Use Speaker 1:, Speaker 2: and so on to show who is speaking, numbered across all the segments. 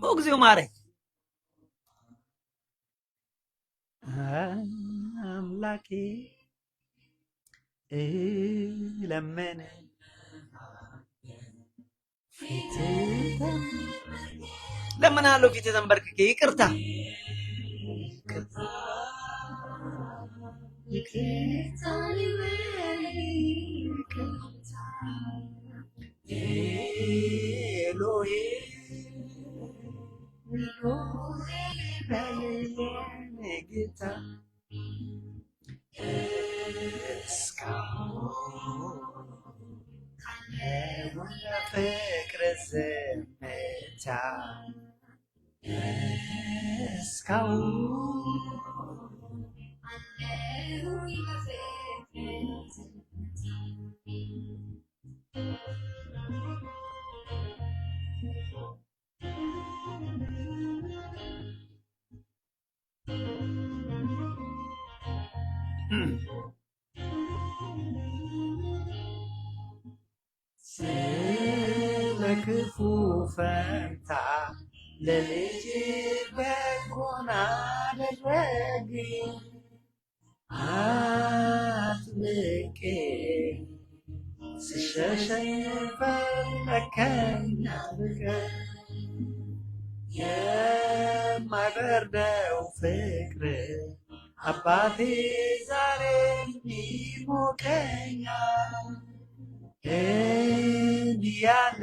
Speaker 1: እግዚኦ ማረኝ አምላኬ ለመነ ለምናለሁ ፊት ተንበርክኬ ይቅርታ ኤሎሄ ጌታ እስካሁን ፍቅር ዝምታ እስካሁን ስለ ክፉ ፈንታ ለልጅ በጎን አደረግ አጥብቄ ስሸሸኝ ፈለከኝ አድርገህ የማይበርደው ፍቅር አባቴ ዛሬም ይሞቀኛል። እንዲህ ያለ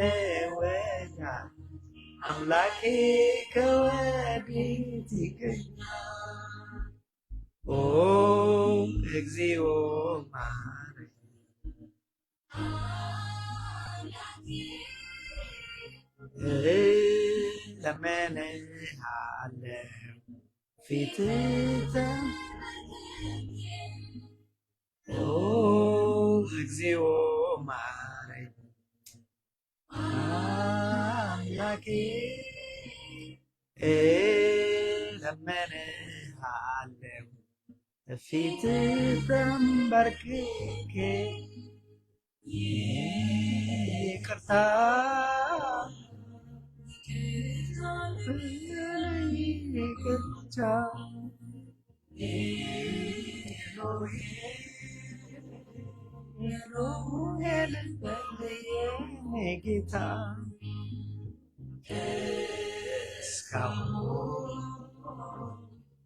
Speaker 1: ወዳጅ አምላኬ ከወዴት ይገኛል? ኦ እግዚኦ ማረኝ እለምንሃለሁ ፊትህ ኦ እግዚኦ ማረኝ አምላኬ እለምንሃለሁ ፊትህ ተንበርክኬ ይቅርታ ይቅርታ ኤሎሄ ኤሎሄ ልበልየኔ ጌታ እስካሁን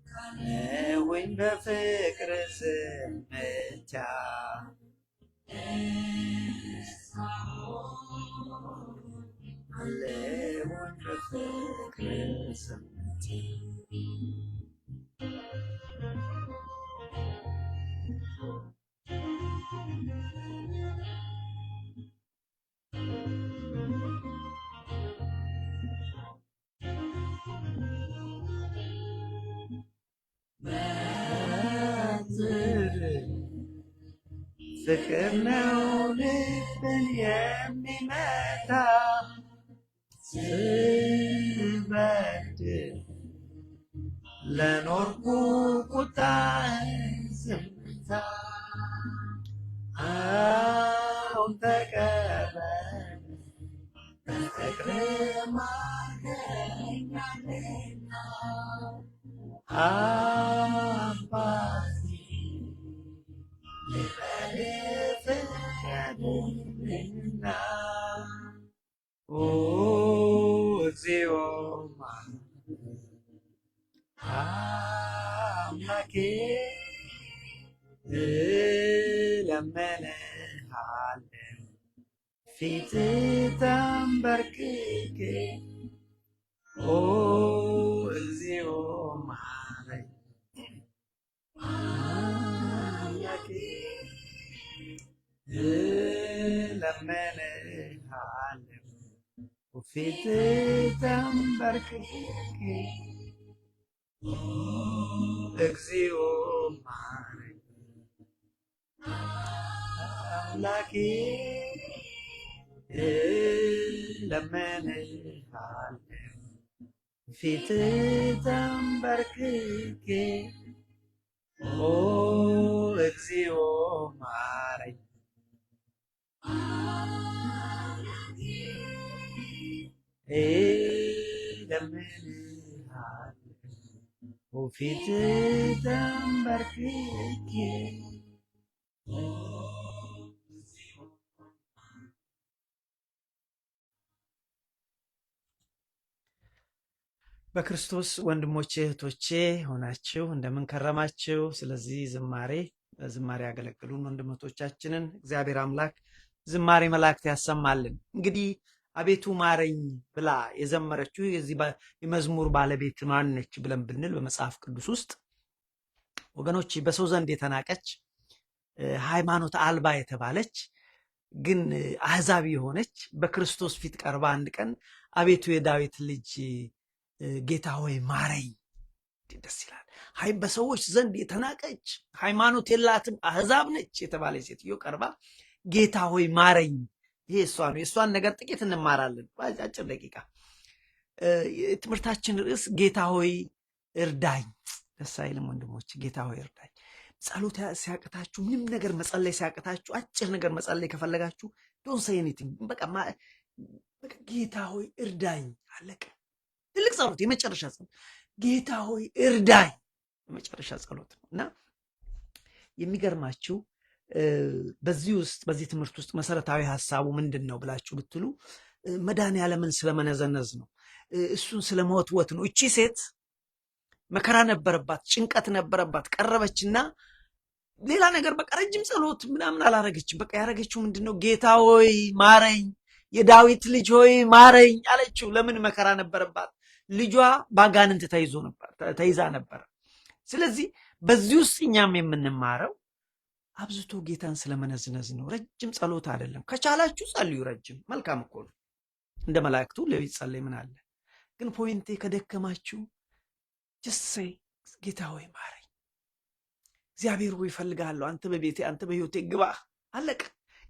Speaker 1: ካለሁኝ በፍቅር ዝምታ ካለሁኝ በፍቅር ዝምታ ፍቅር ነው ልብን የሚመታ ስበድል ለኖርኩ ቁጣህን ዝምታ አሁን ተቀበል በፍቅር ማገኛለና አባቴ ልበልህ ፍቀድልኝና ኦ እግዚኦ አምላኬ እለምንሃለሁ ፊትህ ተንበርክኬ ኦ እግዚኦ ማረኝ አምላኬ እለምንሃለሁ ፊትህ ተንበርክኬ እግዚኦ ማረኝ አምላኬ እለምንሃለሁ ፊት ተንበርክኬ ኦ እግዚኦ ማረኝ እለምንሃለሁ ፊት ተንበርክኬ በክርስቶስ ወንድሞቼ እህቶቼ ሆናችሁ እንደምን ከረማችሁ? ስለዚህ ዝማሬ ያገለግሉን ወንድሞቻችንን እግዚአብሔር አምላክ ዝማሬ መላእክት ያሰማልን። እንግዲህ አቤቱ ማረኝ ብላ የዘመረችው የዚህ የመዝሙር ባለቤት ማነች ብለን ብንል በመጽሐፍ ቅዱስ ውስጥ ወገኖች በሰው ዘንድ የተናቀች ሃይማኖት አልባ የተባለች ግን አህዛብ የሆነች በክርስቶስ ፊት ቀርባ አንድ ቀን አቤቱ የዳዊት ልጅ ጌታ ሆይ ማረኝ፣ ደስ ይላል። በሰዎች ዘንድ የተናቀች ሃይማኖት የላትም አህዛብ ነች የተባለች ሴትዮ ቀርባ ጌታ ሆይ ማረኝ። ይሄ እሷ ነው። የእሷን ነገር ጥቂት እንማራለን በአጭር ደቂቃ። ትምህርታችን ርዕስ ጌታ ሆይ እርዳኝ። ደስ አይልም ወንድሞች? ጌታ ሆይ እርዳኝ። ጸሎት ሲያቅታችሁ፣ ምንም ነገር መጸለይ ሲያቅታችሁ፣ አጭር ነገር መጸለይ ከፈለጋችሁ ዶንት ሴይ ኤኒቲንግ። በቃ ጌታ ሆይ እርዳኝ፣ አለቀ። ትልቅ ጸሎት፣ የመጨረሻ ጸሎት። ጌታ ሆይ እርዳኝ የመጨረሻ ጸሎት ነው። እና የሚገርማችሁ በዚህ ትምህርት ውስጥ መሰረታዊ ሀሳቡ ምንድን ነው ብላችሁ ብትሉ መድኃኔዓለምን ስለመነዘነዝ ነው። እሱን ስለመወትወት ነው። እቺ ሴት መከራ ነበረባት፣ ጭንቀት ነበረባት። ቀረበችና ሌላ ነገር በቃ ረጅም ጸሎት ምናምን አላረገችም። በቃ ያረገችው ምንድን ነው? ጌታ ሆይ ማረኝ፣ የዳዊት ልጅ ሆይ ማረኝ አለችው። ለምን? መከራ ነበረባት። ልጇ ባጋንንት ተይዛ ነበር። ስለዚህ በዚህ ውስጥ እኛም የምንማረው አብዝቶ ጌታን ስለመነዝነዝ ነው። ረጅም ጸሎት አይደለም። ከቻላችሁ ጸልዩ፣ ረጅም መልካም እኮ ነው። እንደ መላእክቱ ለቤት ጸልይ ምን አለ። ግን ፖይንቴ ከደከማችሁ ጀሰይ ጌታ ሆይ ማረኝ፣ እግዚአብሔር ሆይ እፈልግሃለሁ፣ አንተ በቤቴ አንተ በህይወቴ ግባ፣ አለቀ።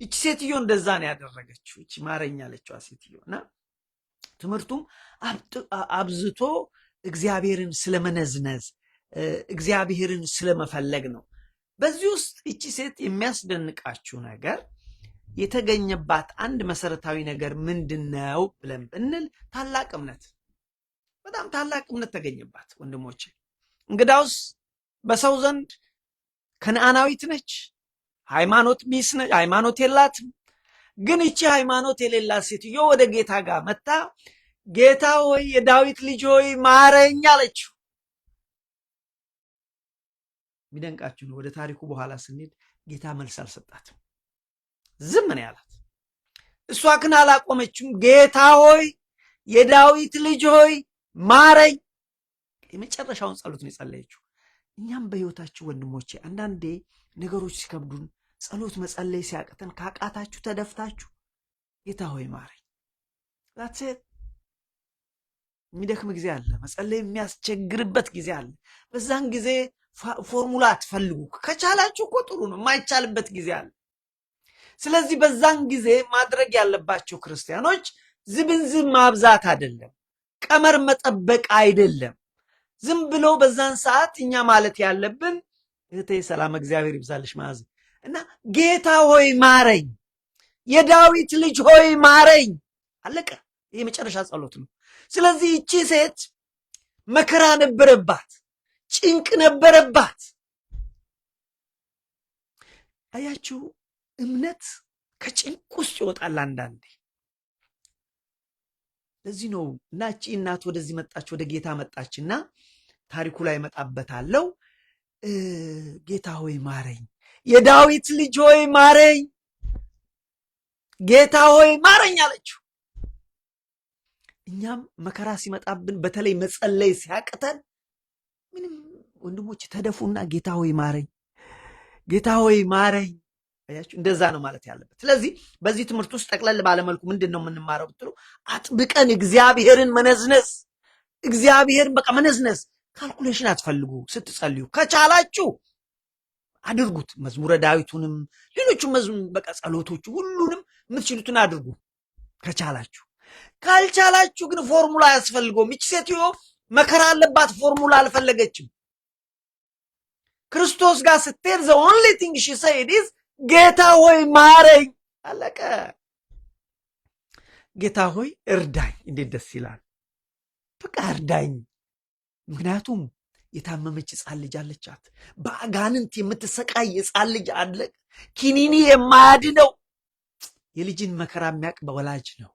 Speaker 1: ይቺ ሴትዮ እንደዛ ነው ያደረገችው። ይቺ ማረኝ ያለችዋ ሴትዮ እና ትምህርቱም አብዝቶ እግዚአብሔርን ስለመነዝነዝ እግዚአብሔርን ስለመፈለግ ነው። በዚህ ውስጥ ይቺ ሴት የሚያስደንቃችሁ ነገር የተገኘባት አንድ መሰረታዊ ነገር ምንድን ነው ብለን ብንል ታላቅ እምነት፣ በጣም ታላቅ እምነት ተገኘባት ወንድሞቼ። እንግዳውስ በሰው ዘንድ ከነአናዊት ነች፣ ሃይማኖት ቢስ ነች፣ ሃይማኖት የላትም። ግን እቺ ሃይማኖት የሌላት ሴትዮ ወደ ጌታ ጋር መጣ። ጌታ ሆይ የዳዊት ልጅ ሆይ ማረኝ አለችው። የሚደንቃችሁ ነው፣ ወደ ታሪኩ በኋላ ስንሄድ ጌታ መልስ አልሰጣትም፣ ዝም ነው ያላት። እሷ ግን አላቆመችም። ጌታ ሆይ የዳዊት ልጅ ሆይ ማረኝ። የመጨረሻውን ጸሎት ነው የጸለየችው። እኛም በህይወታችሁ ወንድሞቼ አንዳንዴ ነገሮች ሲከብዱን ጸሎት መጸለይ ሲያቅተን ካቃታችሁ ተደፍታችሁ ጌታ ሆይ ማረኝ። ዛትሴት የሚደክም ጊዜ አለ፣ መጸለይ የሚያስቸግርበት ጊዜ አለ። በዛን ጊዜ ፎርሙላ አትፈልጉ። ከቻላችሁ እኮ ጥሩ ነው፣ የማይቻልበት ጊዜ አለ። ስለዚህ በዛን ጊዜ ማድረግ ያለባቸው ክርስቲያኖች ዝብንዝብ ማብዛት አይደለም፣ ቀመር መጠበቅ አይደለም። ዝም ብሎ በዛን ሰዓት እኛ ማለት ያለብን እህቴ ሰላም እግዚአብሔር ይብዛልሽ ማዝ እና ጌታ ሆይ ማረኝ፣ የዳዊት ልጅ ሆይ ማረኝ፣ አለቀ። ይሄ መጨረሻ ጸሎት ነው። ስለዚህ እቺ ሴት መከራ ነበረባት፣ ጭንቅ ነበረባት። አያችሁ፣ እምነት ከጭንቅ ውስጥ ይወጣል አንዳንዴ። ለዚህ ነው እና እቺ እናት ወደዚህ መጣች፣ ወደ ጌታ መጣችና ታሪኩ ላይ እመጣበታለሁ። ጌታ ሆይ ማረኝ፣ የዳዊት ልጅ ሆይ ማረኝ፣ ጌታ ሆይ ማረኝ አለችው። እኛም መከራ ሲመጣብን በተለይ መጸለይ ሲያቅተን ምንም ወንድሞች ተደፉና ጌታ ሆይ ማረኝ፣ ጌታ ሆይ ማረኝ። አያችሁ፣ እንደዛ ነው ማለት ያለበት። ስለዚህ በዚህ ትምህርት ውስጥ ጠቅለል ባለመልኩ ምንድን ነው የምንማረው ብትሉ አጥብቀን እግዚአብሔርን መነዝነዝ፣ እግዚአብሔርን በቃ መነዝነዝ። ካልኩሌሽን አትፈልጉ ስትጸልዩ። ከቻላችሁ አድርጉት። መዝሙረ ዳዊቱንም ሌሎቹም በቃ ጸሎቶቹ ሁሉንም የምትችሉትን አድርጉ። ከቻላችሁ። ካልቻላችሁ ግን ፎርሙላ አያስፈልገውም። ይች ሴትዮ መከራ አለባት፣ ፎርሙላ አልፈለገችም። ክርስቶስ ጋር ስትሄድ ዘ ኦንሊ ቲንግ ሺ ሰይድ ኢዝ ጌታ ሆይ ማረኝ፣ አለቀ። ጌታ ሆይ እርዳኝ። እንዴት ደስ ይላል! በቃ እርዳኝ። ምክንያቱም የታመመች ሕፃን ልጅ አለቻት። በአጋንንት የምትሰቃይ ሕፃን ልጅ አለ። ኪኒኒ የማያድነው የልጅን መከራ የሚያውቅ በወላጅ ነው።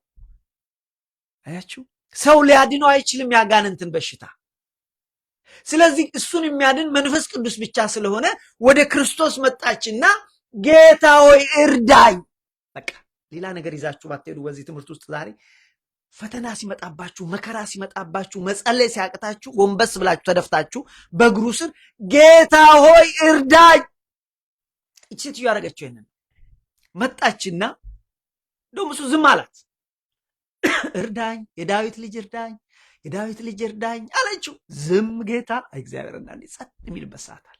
Speaker 1: አያችሁ፣ ሰው ሊያድነው አይችልም የአጋንንትን በሽታ። ስለዚህ እሱን የሚያድን መንፈስ ቅዱስ ብቻ ስለሆነ ወደ ክርስቶስ መጣችና ጌታ ሆይ እርዳኝ። በቃ ሌላ ነገር ይዛችሁ ባትሄዱ በዚህ ትምህርት ውስጥ ዛሬ ፈተና ሲመጣባችሁ፣ መከራ ሲመጣባችሁ፣ መጸለይ ሲያቅታችሁ ጎንበስ ብላችሁ ተደፍታችሁ በእግሩ ስር ጌታ ሆይ እርዳኝ። እቺ ሴትዮ ያደረገችው ይሄንን መጣችና እንደውም እሱ ዝም አላት። እርዳኝ፣ የዳዊት ልጅ እርዳኝ፣ የዳዊት ልጅ እርዳኝ አለችው። ዝም ጌታ እግዚአብሔር እና ጸጥ የሚልበት ሰዓት አለ።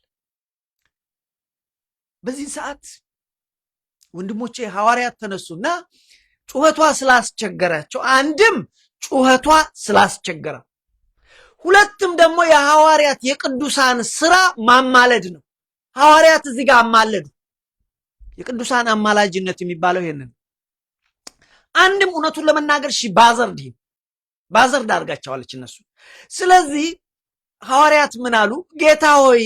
Speaker 1: በዚህ ሰዓት ወንድሞቼ ሐዋርያት ተነሱና ጩኸቷ ስላስቸገራቸው፣ አንድም ጩኸቷ ስላስቸገረ፣ ሁለትም ደግሞ የሐዋርያት የቅዱሳን ስራ ማማለድ ነው። ሐዋርያት እዚህ ጋር አማለዱ። የቅዱሳን አማላጅነት የሚባለው ይሄንን። አንድም እውነቱን ለመናገር ባዘርድ አድርጋቸዋለች እነሱ። ስለዚህ ሐዋርያት ምን አሉ? ጌታ ሆይ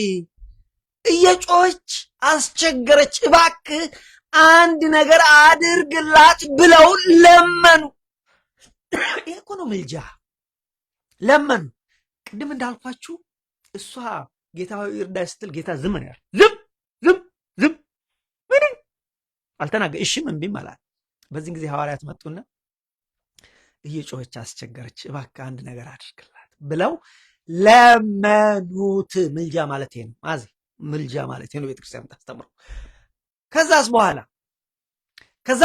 Speaker 1: እየጮች አስቸገረች፣ እባክህ አንድ ነገር አድርግላት ብለው ለመኑ። ይሄ እኮ ነው ምልጃ። ለመኑ። ቅድም እንዳልኳችሁ እሷ ጌታ ሆይ እርዳኝ ስትል ጌታ ዝም ነው ያለው። ዝም ምንም አልተናገረ። እሺም እምቢም አላለ። በዚህ ጊዜ ሐዋርያት መጡና እየጮኸች አስቸገረች፣ እባክህ አንድ ነገር አድርግላት ብለው ለመኑት። ምልጃ ማለት ይሄ ነው። ማዚ ምልጃ ማለት ይሄ ነው ቤተክርስቲያን የምታስተምረው። ከዛ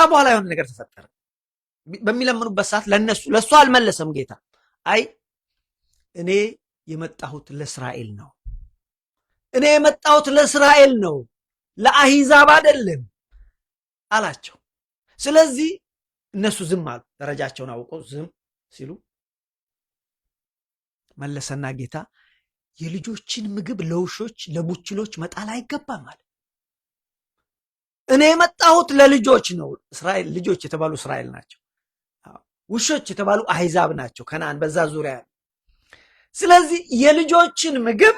Speaker 1: በኋላ የሆነ ነገር ተፈጠረ። በሚለምኑበት ሰዓት ለእሱ አልመለሰም ጌታ። አይ እኔ የመጣሁት ለእስራኤል ነው፣ እኔ የመጣሁት ለእስራኤል ነው፣ ለአሕዛብ አይደለም አላቸው። ስለዚህ እነሱ ዝም አሉ። ደረጃቸውን አውቀው ዝም ሲሉ መለሰና ጌታ የልጆችን ምግብ ለውሾች ለቡችሎች መጣል አይገባም አለ። እኔ የመጣሁት ለልጆች ነው። እስራኤል ልጆች የተባሉ እስራኤል ናቸው። ውሾች የተባሉ አሕዛብ ናቸው፣ ከነዓን በዛ ዙሪያ። ስለዚህ የልጆችን ምግብ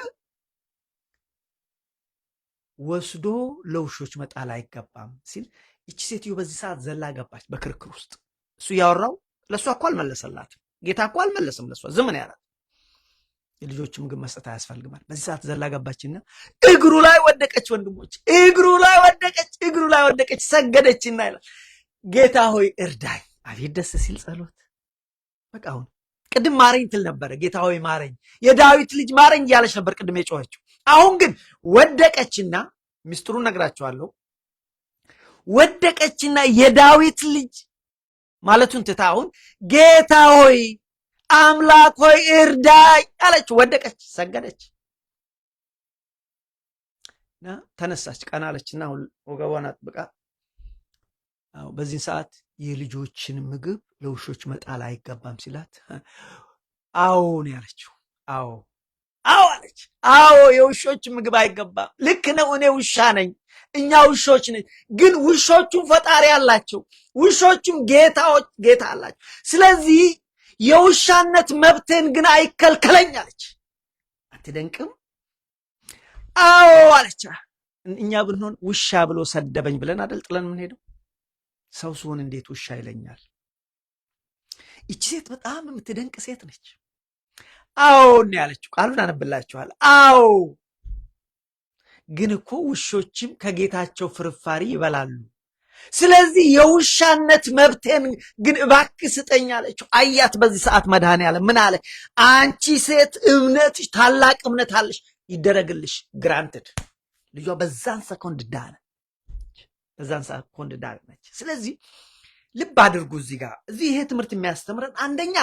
Speaker 1: ወስዶ ለውሾች መጣል አይገባም ሲል ይቺ ሴትዮ በዚህ ሰዓት ዘላ ገባች በክርክር ውስጥ። እሱ ያወራው ለእሷ እኮ አልመለሰላትም። ጌታ እኮ አልመለሰም ለእሷ፣ ዝም ነው ያላት። የልጆች ምግብ መስጠት አያስፈልግማል። በዚህ ሰዓት ዘላ ገባችና እግሩ ላይ ወደቀች። ወንድሞች እግሩ ላይ ወደቀች፣ ሰገደችና ይላል ጌታ ሆይ እርዳኝ። አቤት ደስ ሲል ጸሎት። በቃ አሁን ቅድም ማረኝ ትል ነበረ። ጌታ ሆይ ማረኝ፣ የዳዊት ልጅ ማረኝ እያለች ነበር ቅድም የጮኸችው። አሁን ግን ወደቀችና ሚስጥሩን ነግራቸዋለሁ። ወደቀችና የዳዊት ልጅ ማለቱን ትታ አሁን ጌታ ሆይ አምላክ ሆይ እርዳኝ አለች። ወደቀች፣ ሰገደች፣ ተነሳች፣ ቀና አለችና ወገቧን አጥብቃ በዚህ ሰዓት የልጆችን ምግብ ለውሾች መጣል አይገባም ሲላት አዎ ነው ያለችው። አዎ አለች። አዎ የውሾች ምግብ አይገባም። ልክ ነው። እኔ ውሻ ነኝ፣ እኛ ውሾች ነኝ። ግን ውሾቹም ፈጣሪ አላቸው፣ ውሾቹም ጌታ አላቸው። ስለዚህ የውሻነት መብትን ግን አይከልከለኝ አለች። አትደንቅም? አዎ አለች። እኛ ብንሆን ውሻ ብሎ ሰደበኝ ብለን አደል ጥለን የምንሄደው? ሰው ሲሆን እንዴት ውሻ ይለኛል? ይቺ ሴት በጣም የምትደንቅ ሴት ነች። አዎ ነው ያለችው። ቃሉን አነብላችኋል። አዎ ግን እኮ ውሾችም ከጌታቸው ፍርፋሪ ይበላሉ። ስለዚህ የውሻነት መብቴን ግን እባክህ ስጠኝ አለችው። አያት። በዚህ ሰዓት መድኃኔዓለም ምን አለ? አንቺ ሴት እምነትሽ ታላቅ እምነት አለሽ፣ ይደረግልሽ። ግራንትድ። ልጇ በዛን ሰኮንድ ዳነች። ስለዚህ ልብ አድርጉ። እዚህ ይሄ ትምህርት የሚያስተምረን አንደኛ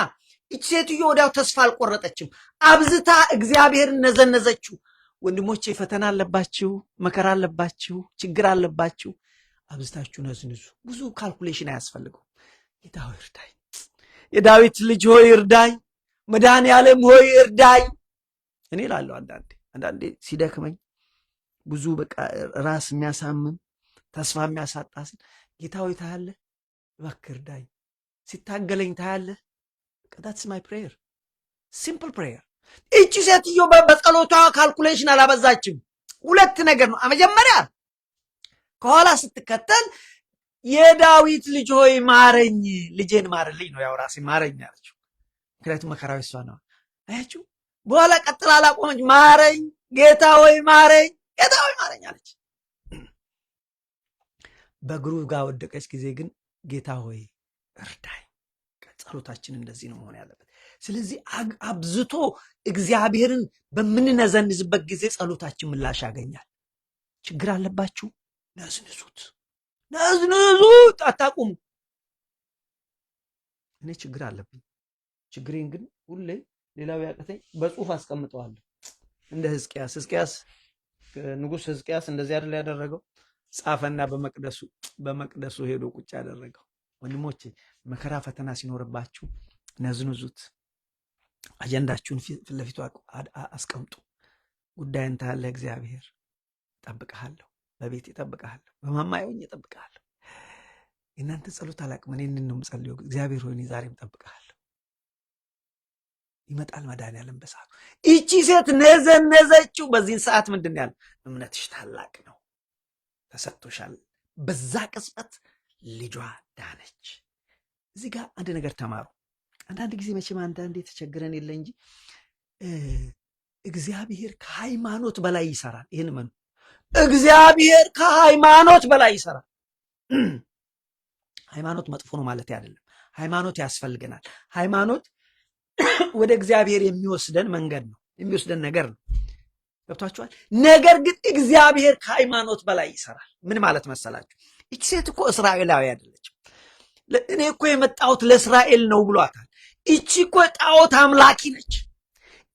Speaker 1: ይች ሴትዮ ወዲያው ተስፋ አልቆረጠችም፣ አብዝታ እግዚአብሔርን ነዘነዘችው። ወንድሞቼ ፈተና አለባችሁ፣ መከራ አለባችሁ፣ ችግር አለባችሁ፣ አብዝታችሁ ነዝንዙ። ብዙ ካልኩሌሽን አያስፈልገው። ጌታ ሆይ እርዳኝ፣ የዳዊት ልጅ ሆይ እርዳኝ፣ መድኃኔዓለም ሆይ እርዳኝ እኔ እላለሁ። አንዳንዴ ሲደክመኝ ብዙ በቃ ራስ የሚያሳምም ተስፋ የሚያሳጣ ሲል ጌታ ሆይ ታያለህ፣ እባክህ እርዳኝ። ሲታገለኝ ታያለህ። that's my prayer, simple prayer። እቺ ሴትዮ በጸሎቷ ካልኩሌሽን አላበዛችም። ሁለት ነገር ነው። መጀመሪያ ከኋላ ስትከተል የዳዊት ልጅ ሆይ ማረኝ፣ ልጄን ማርልኝ ነው ያው ራሴ ማረኝ አለችው። ምክንያቱም መከራው እሷ ነው። አያችሁ፣ በኋላ ቀጥላ አላቆመች። ማረኝ ጌታ ሆይ ማረኝ፣ ጌታ ሆይ ማረኝ አለች። በእግሩ ጋር ወደቀች ጊዜ ግን ጌታ ሆይ እርዳኝ። ጸሎታችን እንደዚህ ነው መሆን ያለበት። ስለዚህ አብዝቶ እግዚአብሔርን በምንነዘንዝበት ጊዜ ጸሎታችን ምላሽ ያገኛል። ችግር አለባችሁ፣ ነዝንዙት፣ አታቁሙ። እኔ ችግር አለብኝ። ችግሬን ግን ሁሌ ሌላው ያቀተኝ በጽሁፍ አስቀምጠዋለሁ። እንደ ሕዝቅያስ ንጉሥ ሕዝቅያስ እንደዚህ አይደል ያደረገው? ጻፈና በመቅደሱ ሄዶ ቁጭ ያደረገው። ወንድሞቼ መከራ ፈተና ሲኖርባችሁ ነዝንዙት። አጀንዳችሁን ፊት ለፊቱ አስቀምጡ። ጉዳይን ታያለህ፣ እግዚአብሔር እጠብቅሃለሁ፣ በቤት እጠብቅሃለሁ፣ በማማየውኝ እጠብቅሃለሁ። የእናንተ ጸሎት አላቅም። እኔ ነው የምጸልየው። እግዚአብሔር ሆይ ዛሬም እጠብቅሃለሁ። ይመጣል መድኃኔዓለም በሰዓቱ። ይቺ ሴት ነዘነዘችው። በዚህን ሰዓት ምንድን ያለው? እምነትሽ ታላቅ ነው፣ ተሰጥቶሻል። በዛ ቅጽበት ልጇ ዳነች። እዚህ ጋር አንድ ነገር ተማሩ። አንዳንድ ጊዜ መቼም አንዳንድ የተቸገረን የለ እንጂ እግዚአብሔር ከሃይማኖት በላይ ይሰራል። ይህን መኑ። እግዚአብሔር ከሃይማኖት በላይ ይሰራል። ሃይማኖት መጥፎ ነው ማለት አይደለም። ሃይማኖት ያስፈልገናል። ሃይማኖት ወደ እግዚአብሔር የሚወስደን መንገድ ነው፣ የሚወስደን ነገር ነው። ገብቷችኋል? ነገር ግን እግዚአብሔር ከሃይማኖት በላይ ይሰራል። ምን ማለት መሰላችሁ? ይቺ ሴት እኮ እስራኤላዊ አይደለችም። እኔ እኮ የመጣሁት ለእስራኤል ነው ብሏታል። ይቺ እኮ ጣዖት አምላኪ ነች።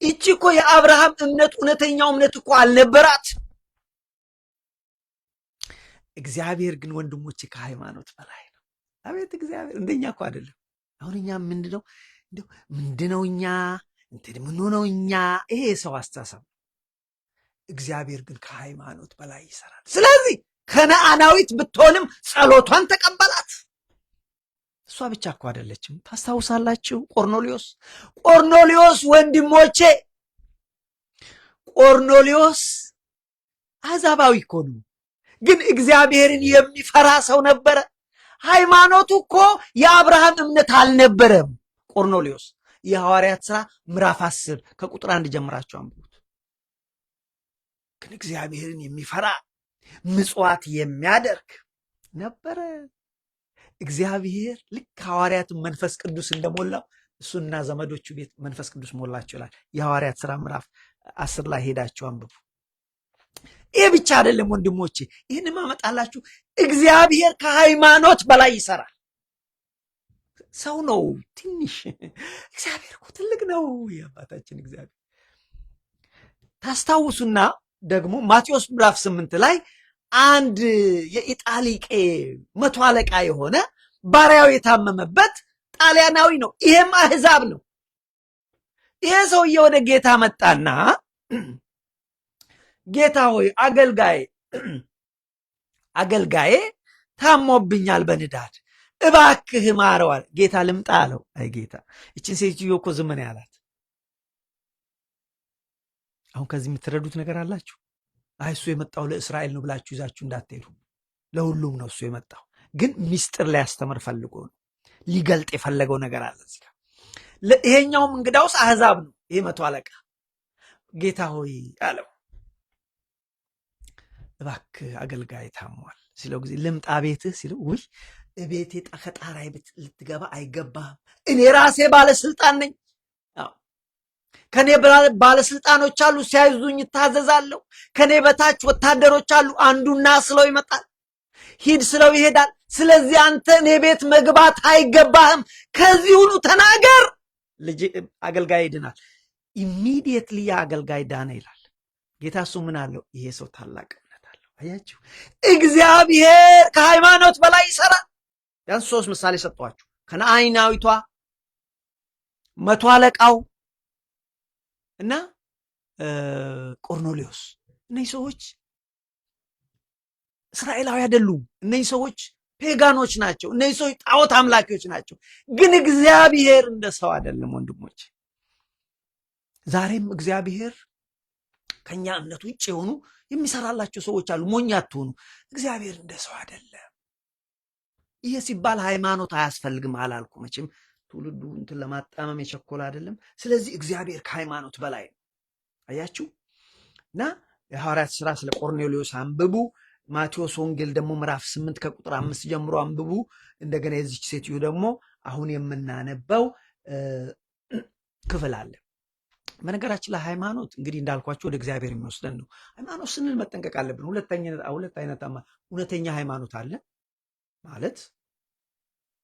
Speaker 1: ይቺ እኮ የአብርሃም እምነት እውነተኛው እምነት እኮ አልነበራት። እግዚአብሔር ግን ወንድሞቼ ከሃይማኖት በላይ ነው። አቤት እግዚአብሔር እንደኛ እኮ አይደለም። አሁን እኛ ምንድነው እኛ ምንሆነው እኛ? ይሄ የሰው አስተሳሰብ። እግዚአብሔር ግን ከሃይማኖት በላይ ይሰራል። ስለዚህ ከነአናዊት ብትሆንም ጸሎቷን ተቀበላት። እሷ ብቻ እኮ አይደለችም። ታስታውሳላችሁ? ቆርኔሌዎስ ወንድሞቼ፣ ቆርኔሌዎስ አሕዛባዊ እኮ ነው፣ ግን እግዚአብሔርን የሚፈራ ሰው ነበረ። ሃይማኖቱ እኮ የአብርሃም እምነት አልነበረም። ቆርኔሌዎስ የሐዋርያት ሥራ ምዕራፍ 10 ከቁጥር 1 ጀምራችሁ አንብቡት። ግን እግዚአብሔርን የሚፈራ ምጽዋት የሚያደርግ ነበረ። እግዚአብሔር ልክ ሐዋርያትን መንፈስ ቅዱስ እንደሞላው እሱና ዘመዶቹ ቤት መንፈስ ቅዱስ ሞላቸው ይላል። የሐዋርያት ሥራ ምዕራፍ 10 ላይ ሄዳችሁ አንብቡ። ይህ ብቻ አይደለም ወንድሞቼ፣ ይህን ማመጣላችሁ እግዚአብሔር ከሃይማኖት በላይ ይሰራል። ሰው ነው ትንሽ፣ እግዚአብሔር እኮ ትልቅ ነው። የአባታችን እግዚአብሔር ታስታውሱና ደግሞ ማቴዎስ ምዕራፍ 8 ላይ አንድ የኢጣሊቄ 100 አለቃ የሆነ ባሪያው የታመመበት ጣሊያናዊ ነው። ይሄም አሕዛብ ነው። ይሄ ሰውዬ ወደ ጌታ መጣና ጌታ ሆይ አገልጋዬ ታሞብኛል በንዳድ እባክህ ማረው አለ። ጌታ ልምጣ አለው። አይ ጌታ ይችን ሴትዮ እኮ ዝም ነው ያላት። አሁን ከዚህ የምትረዱት ነገር አላችሁ? አይ እሱ የመጣው ለእስራኤል ነው ብላችሁ ይዛችሁ እንዳትሄዱ። ለሁሉም ነው እሱ የመጣው፣ ግን ሚስጥር ሊያስተምር ፈልጎ ነው። ሊገልጥ የፈለገው ነገር አለ እዚህ ጋር። ይሄኛውም እንግዳውስ አሕዛብ ነው። ይሄ 100 አለቃ ጌታ ሆይ አለው፣ እባክህ አገልጋይ ታሟል ሲለው ጊዜ ልምጣ ቤትህ ሲለው፣ ውይ ቤቴ ከጣራይ ልትገባ አይገባህም፣ እኔ ራሴ ባለስልጣን ነኝ። ከኔ ባለስልጣኖች አሉ፣ ሲያይዙኝ እታዘዛለሁ። ከኔ በታች ወታደሮች አሉ፣ አንዱና ስለው ይመጣል፣ ሂድ ስለው ይሄዳል። ስለዚህ አንተ እኔ ቤት መግባት አይገባህም፣ ከዚሁኑ ተናገር፣ ልጅ አገልጋይ ይድናል። ኢሚዲየትሊ አገልጋይ ዳነ ይላል ጌታ። እሱ ምን አለው? ይሄ ሰው ታላቅ እምነት አለው። አያችሁ፣ እግዚአብሔር ከሃይማኖት በላይ ይሰራል። ያን 3 ምሳሌ ሰጥቷችሁ ከነዓናዊቷ መቶ አለቃው እና ቆርኔሌዎስ። እነዚህ ሰዎች እስራኤላዊ አይደሉም። እነዚህ ሰዎች ፔጋኖች ናቸው። እነዚህ ሰዎች ጣዖት አምላኪዎች ናቸው። ግን እግዚአብሔር እንደ ሰው አይደለም ወንድሞች። ዛሬም እግዚአብሔር ከኛ እምነት ውጭ የሆኑ የሚሰራላቸው ሰዎች አሉ። ሞኝ አትሆኑ። እግዚአብሔር እንደ ሰው አይደለም። ይሄ ሲባል ሃይማኖት አያስፈልግም አላልኩ። መቼም ትውልዱ እንትን ለማጣመም የቸኮለ አይደለም። ስለዚህ እግዚአብሔር ከሃይማኖት በላይ ነው። አያችሁ። እና የሐዋርያት ሥራ ስለ ቆርኔሌዎስ አንብቡ። ማቴዎስ ወንጌል ደግሞ ምዕራፍ 8 ከቁጥር 5 ጀምሮ አንብቡ። እንደገና የዚች ሴትዮ ደግሞ አሁን የምናነበው ክፍል አለ። በነገራችን ላይ ሃይማኖት እንግዲህ እንዳልኳቸው ወደ እግዚአብሔር የሚወስደን ነው። ሃይማኖት ስንል መጠንቀቅ አለብን። ሁለት አይነት እውነተኛ ሃይማኖት አለ ማለት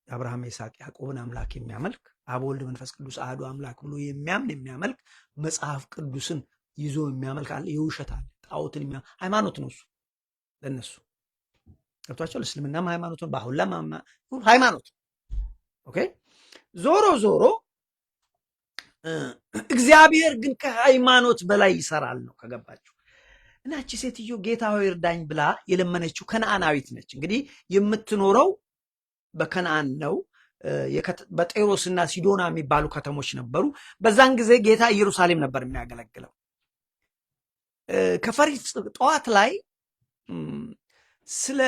Speaker 1: የአብርሃም የይስሐቅ ያዕቆብን አምላክ የሚያመልክ አብ ወልድ መንፈስ ቅዱስ አሐዱ አምላክ ብሎ የሚያመልክ መጽሐፍ ቅዱስን ይዞ የሚያመልክ አለ። የውሸት አለ፣ ጣዖትን ሃይማኖት ነው እሱ ለነሱ ገብቷቸው። ለእስልምናም ሃይማኖት ነው፣ በአሁላም ሃይማኖት። ኦኬ። ዞሮ ዞሮ እግዚአብሔር ግን ከሃይማኖት በላይ ይሰራል ነው ከገባችሁ። እና እቺ ሴትዮ ጌታ ሆይ እርዳኝ ብላ የለመነችው ከነዓናዊት ነች። እንግዲህ የምትኖረው በከነዓን ነው። በጤሮስና ሲዶና የሚባሉ ከተሞች ነበሩ። በዛን ጊዜ ጌታ ኢየሩሳሌም ነበር የሚያገለግለው። ከፈሪስ ጠዋት ላይ ስለ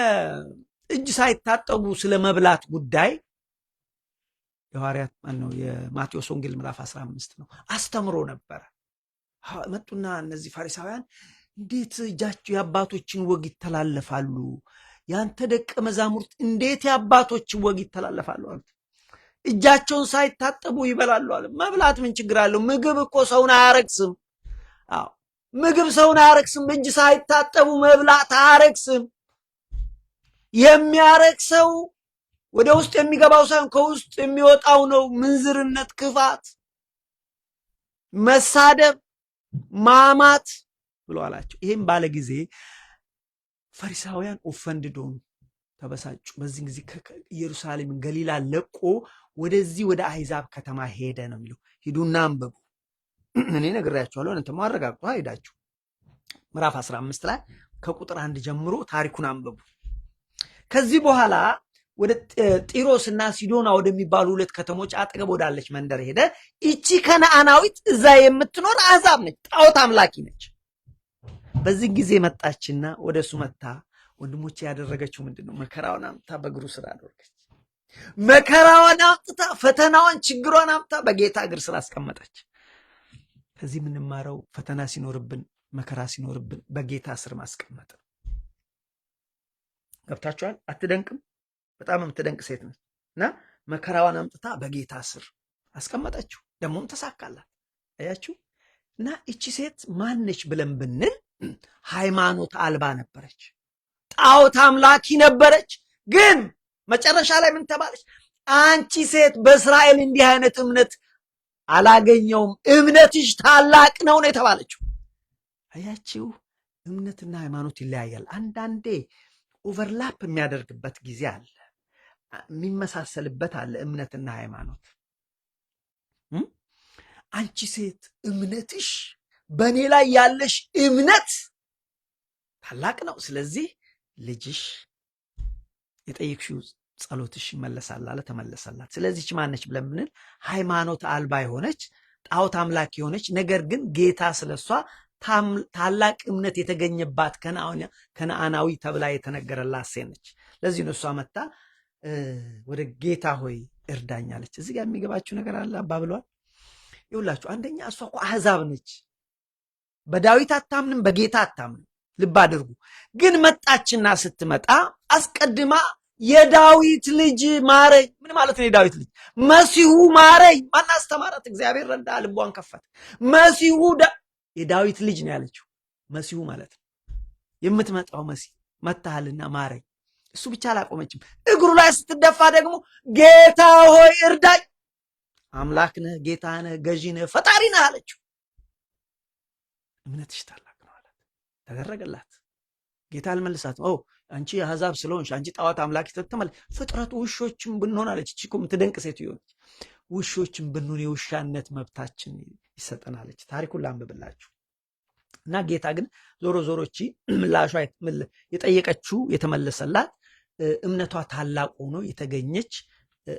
Speaker 1: እጅ ሳይታጠቡ ስለ መብላት ጉዳይ የሐዋርያት ማነው የማቴዎስ ወንጌል ምዕራፍ 15 ነው አስተምሮ ነበረ። መጡና እነዚህ ፈሪሳውያን እንዴት እጃቸው የአባቶችን ወግ ይተላለፋሉ? ያንተ ደቀ መዛሙርት እንዴት የአባቶችን ወግ ይተላለፋሉ አሉት። እጃቸውን ሳይታጠቡ ይበላሉ አለ። መብላት ምን ችግር አለው? ምግብ እኮ ሰውን አያረክስም። አዎ ምግብ ሰውን አያረክስም። እጅ ሳይታጠቡ መብላት አያረክስም። የሚያረክሰው ወደ ውስጥ የሚገባው ሳይሆን ከውስጥ የሚወጣው ነው። ምንዝርነት፣ ክፋት፣ መሳደብ፣ ማማት ብሎ አላቸው። ይህም ባለ ጊዜ ፈሪሳውያን ኦፈንድዶን ተበሳጩ። በዚህ ጊዜ ኢየሩሳሌምን ገሊላ ለቆ ወደዚህ ወደ አሕዛብ ከተማ ሄደ ነው የሚለው። ሂዱና አንብቡ። እኔ ነግሬያችኋለሁ፣ እናንተም አረጋግጡ ሄዳችሁ። ምዕራፍ 15 ላይ ከቁጥር 1 ጀምሮ ታሪኩን አንብቡ። ከዚህ በኋላ ወደ ጢሮስና ሲዶና ወደሚባሉ ሁለት ከተሞች አጠገብ ወዳለች መንደር ሄደ። ይቺ ከነዓናዊት እዛ የምትኖር አሕዛብ ነች፣ ጣዖት አምላኪ ነች። በዚህ ጊዜ መጣችና ወደ እሱ መታ ወንድሞቼ ያደረገችው ምንድን ነው? መከራዋን አምጥታ በእግሩ ስር አደረገች። መከራዋን አምጥታ ፈተናዋን፣ ችግሯን አምጥታ በጌታ እግር ስር አስቀመጠች። ከዚህ የምንማረው ፈተና ሲኖርብን፣ መከራ ሲኖርብን በጌታ ስር ማስቀመጥ ነው። ገብታችኋል? አትደንቅም? በጣም የምትደንቅ ሴት ነች እና መከራዋን አምጥታ በጌታ ስር አስቀመጠችው። ደግሞም ተሳካላት። አያችሁ። እና እቺ ሴት ማነች ብለን ብንል ሃይማኖት አልባ ነበረች፣ ጣዖት አምላኪ ነበረች። ግን መጨረሻ ላይ ምን ተባለች? አንቺ ሴት በእስራኤል እንዲህ አይነት እምነት አላገኘውም፣ እምነትሽ ታላቅ ነው ነው የተባለችው። አያችሁ፣ እምነትና ሃይማኖት ይለያያል። አንዳንዴ ኦቨርላፕ የሚያደርግበት ጊዜ አለ፣ የሚመሳሰልበት አለ እምነትና ሃይማኖት። አንቺ ሴት እምነትሽ፣ በእኔ ላይ ያለሽ እምነት ታላቅ ነው፣ ስለዚህ ልጅሽ የጠየቅሽው ጸሎትሽ ይመለሳል አለ። ተመለሰላት። ስለዚህች ማነች ብለን ብንል ሃይማኖት አልባ የሆነች ጣዖት አምላክ የሆነች ነገር ግን ጌታ ስለሷ ታላቅ እምነት የተገኘባት ከነዓናዊ ተብላ የተነገረላት ሴት ነች። ለዚህ ነው እሷ መጣ ወደ ጌታ ሆይ እርዳኛለች። እዚህ ጋር የሚገባችሁ ነገር አለ አባብሏል። ይውላችሁ፣ አንደኛ እሷ እኮ አሕዛብ ነች። በዳዊት አታምንም፣ በጌታ አታምንም። ልብ አድርጉ። ግን መጣችና ስትመጣ አስቀድማ የዳዊት ልጅ ማረኝ። ምን ማለት ነው? የዳዊት ልጅ መሲሁ ማረኝ። ማን አስተማራት? እግዚአብሔር ረዳ፣ ልቧን ከፈተ። መሲሁ የዳዊት ልጅ ነው ያለችው። መሲሁ ማለት ነው የምትመጣው መሲህ መታሃልና ማረኝ። እሱ ብቻ አላቆመችም። እግሩ ላይ ስትደፋ ደግሞ ጌታ ሆይ እርዳኝ፣ አምላክ ነህ፣ ጌታ ነህ፣ ገዢ ነህ፣ ፈጣሪ ነህ አለችው። እምነትሽ ታላቅ ነው አላት። ተደረገላት። ጌታ አልመልሳትም። አንቺ አሕዛብ ስለሆንሽ አንቺ ጣዖት አምላኪ ስትመል ፍጥረቱ ውሾችም ብንሆን አለች። እቺ እኮ የምትደንቅ ሴትዮ ነች። ውሾችም ብንሆን የውሻነት መብታችን ይሰጠናለች። ታሪኩን ላንብብላችሁ እና ጌታ ግን ዞሮ ዞሮ እቺ ምላሿ የጠየቀችው የተመለሰላት እምነቷ ታላቅ ሆኖ የተገኘች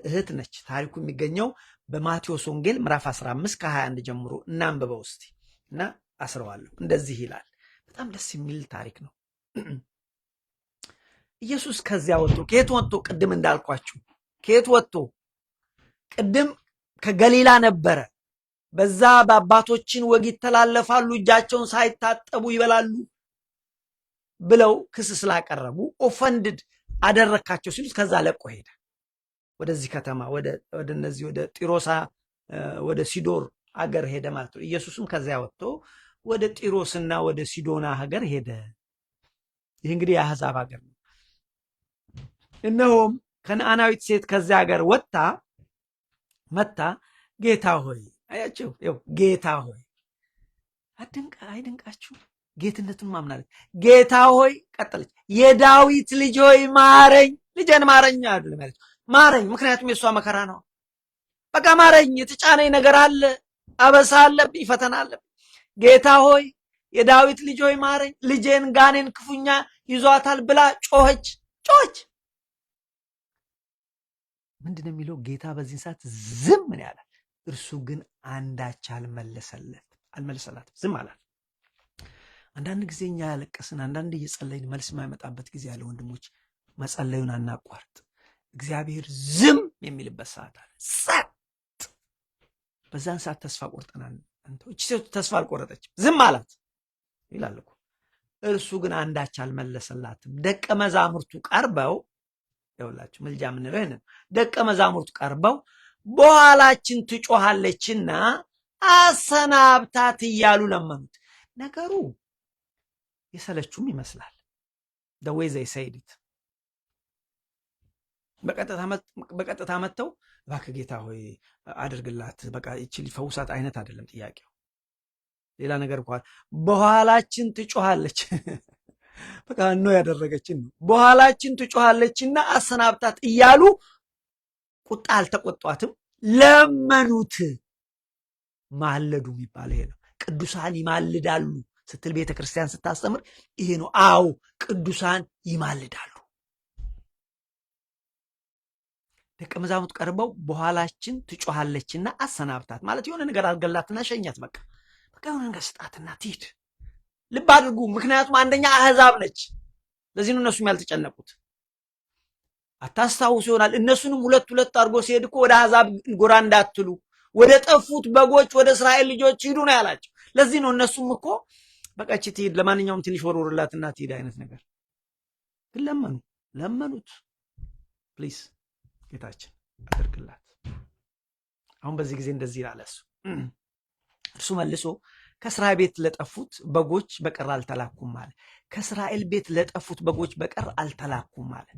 Speaker 1: እህት ነች። ታሪኩ የሚገኘው በማቴዎስ ወንጌል ምዕራፍ 15 ከ21 ጀምሮ እናንብበው እስቲ እና አስረዋለሁ። እንደዚህ ይላል። በጣም ደስ የሚል ታሪክ ነው። ኢየሱስ ከዚያ ወጥቶ ከየት ወጥቶ? ቅድም እንዳልኳችሁ ከየት ወጥቶ? ቅድም ከገሊላ ነበረ። በዛ በአባቶችን ወግ ይተላለፋሉ፣ እጃቸውን ሳይታጠቡ ይበላሉ ብለው ክስ ስላቀረቡ ኦፈንድድ አደረካቸው ሲሉት ከዛ ለቆ ሄደ። ወደዚህ ከተማ ወደ እነዚህ ወደ ጢሮሳ ወደ ሲዶር አገር ሄደ ማለት ነው። ኢየሱስም ከዚያ ወጥቶ ወደ ጢሮስና ወደ ሲዶና ሀገር ሄደ። ይህ እንግዲህ የአሕዛብ ሀገር ነው። እነሆም ከነዓናዊት ሴት ከዚያ ሀገር መታ ጌታ ሆይ፣ አያችሁ፣ ጌታ ሆይ አይደንቃችሁ? ጌትነቱን ማምናለች። ጌታ ሆይ ቀጠለች፣ የዳዊት ልጅ ሆይ ማረኝ። ልጄን ማረኝ አይደለም ያለች፣ ማረኝ። ምክንያቱም የእሷ መከራ ነው። በቃ ማረኝ፣ የተጫነኝ ነገር አለ፣ አበሳ አለብኝ፣ ፈተና አለብኝ። ጌታ ሆይ የዳዊት ልጅ ሆይ ማረኝ፣ ልጄን ጋኔን ክፉኛ ይዟታል ብላ ጮኸች። ምንድን ነው የሚለው? ጌታ በዚህ ሰዓት ዝም ምን ያላል? እርሱ ግን አንዳች አልመለሰላትም፣ ዝም አላት። አንዳንድ ጊዜ እኛ ያለቀስን፣ አንዳንድ እየጸለይን መልስ የማይመጣበት ጊዜ ያለ ወንድሞች፣ መጸለዩን አናቋርጥ። እግዚአብሔር ዝም የሚልበት ሰዓት አለ። ጸጥ። በዛን ሰዓት ተስፋ ቆርጠናል። እቺ ሴቱ ተስፋ አልቆረጠችም፣ ዝም አላት ይላል እኮ። እርሱ ግን አንዳች አልመለሰላትም። ደቀ መዛሙርቱ ቀርበው፣ ይኸውላችሁ ምልጃ የምንለው ይሄንን፣ ደቀ መዛሙርቱ ቀርበው በኋላችን ትጮሃለችና አሰናብታት እያሉ ለመኑት። ነገሩ የሰለቹም ይመስላል። ደዌይ ዘይ ሰይዲት በቀጥታ መጥተው እባክህ ጌታ ሆይ አድርግላት፣ በቃ ይችል ፈውሳት አይነት አይደለም ጥያቄው። ሌላ ነገር እንኳን በኋላችን ትጮሃለች በቃ ነው ያደረገችን ነው። በኋላችን ትጮሃለችና አሰናብታት እያሉ ቁጣ አልተቆጧትም፣ ለመኑት። ማለዱ የሚባል ይሄ ነው። ቅዱሳን ይማልዳሉ ስትል ቤተ ክርስቲያን ስታስተምር ይሄ ነው። አዎ ቅዱሳን ይማልዳሉ። ደቀ መዛሙርት ቀርበው በኋላችን ትጮሃለችና አሰናብታት ማለት የሆነ ነገር አድርገላትና ሸኛት። በቃ የሆነ ነገር ስጣትና ትሂድ። ልብ አድርጉ። ምክንያቱም አንደኛ አሕዛብ ነች። ለዚህ ነው እነሱም ያልተጨነቁት። አታስታውሱ ይሆናል እነሱንም ሁለት አድርጎ ሲሄድ እኮ ወደ አሕዛብ ጎራ እንዳትሉ፣ ወደ ጠፉት በጎች ወደ እስራኤል ልጆች ሂዱ ነው ያላቸው። ለዚህ ነው እነሱም እኮ በቃ እቺ ትሂድ፣ ለማንኛውም ትንሽ ወርውርላትና ትሂድ አይነት ነገር። ግን ለመኑት። ፕሊዝ ጌታችን አድርግላት። አሁን በዚህ ጊዜ እንደዚህ ይላል እርሱ መልሶ ከእስራኤል ቤት ለጠፉት በጎች በቀር አልተላኩም አለ። ከእስራኤል ቤት ለጠፉት በጎች በቀር አልተላኩም አለ።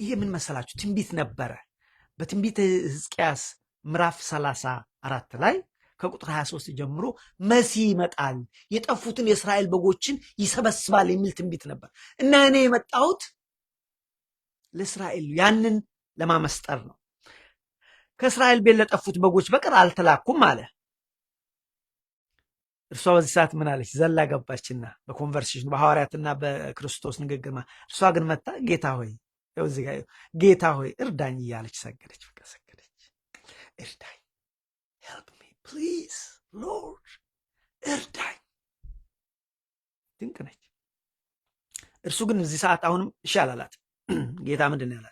Speaker 1: ይሄ ምን መሰላችሁ? ትንቢት ነበረ። በትንቢት ሕዝቅያስ ምዕራፍ 34 ላይ ከቁጥር 23 ጀምሮ መሲህ ይመጣል፣ የጠፉትን የእስራኤል በጎችን ይሰበስባል የሚል ትንቢት ነበር እና እኔ የመጣሁት ለእስራኤል ያንን ለማመስጠር ነው። ከእስራኤል ቤት ለጠፉት በጎች በቀር አልተላኩም አለ። እርሷ በዚህ ሰዓት ምን አለች? ዘላ ገባችና በኮንቨርሴሽን በሐዋርያትና በክርስቶስ ንግግር እርሷ ግን መታ ጌታ ሆይ ጌታ ሆይ እርዳኝ እያለች ሰገደች። በቃ ሰገደች። እርዳኝ፣ ሄልፕ ሚ ፕሊዝ ሎርድ እርዳኝ። ድንቅ ነች። እርሱ ግን እዚህ ሰዓት አሁንም እሺ አላላት። ጌታ ምንድን ነው ያላት?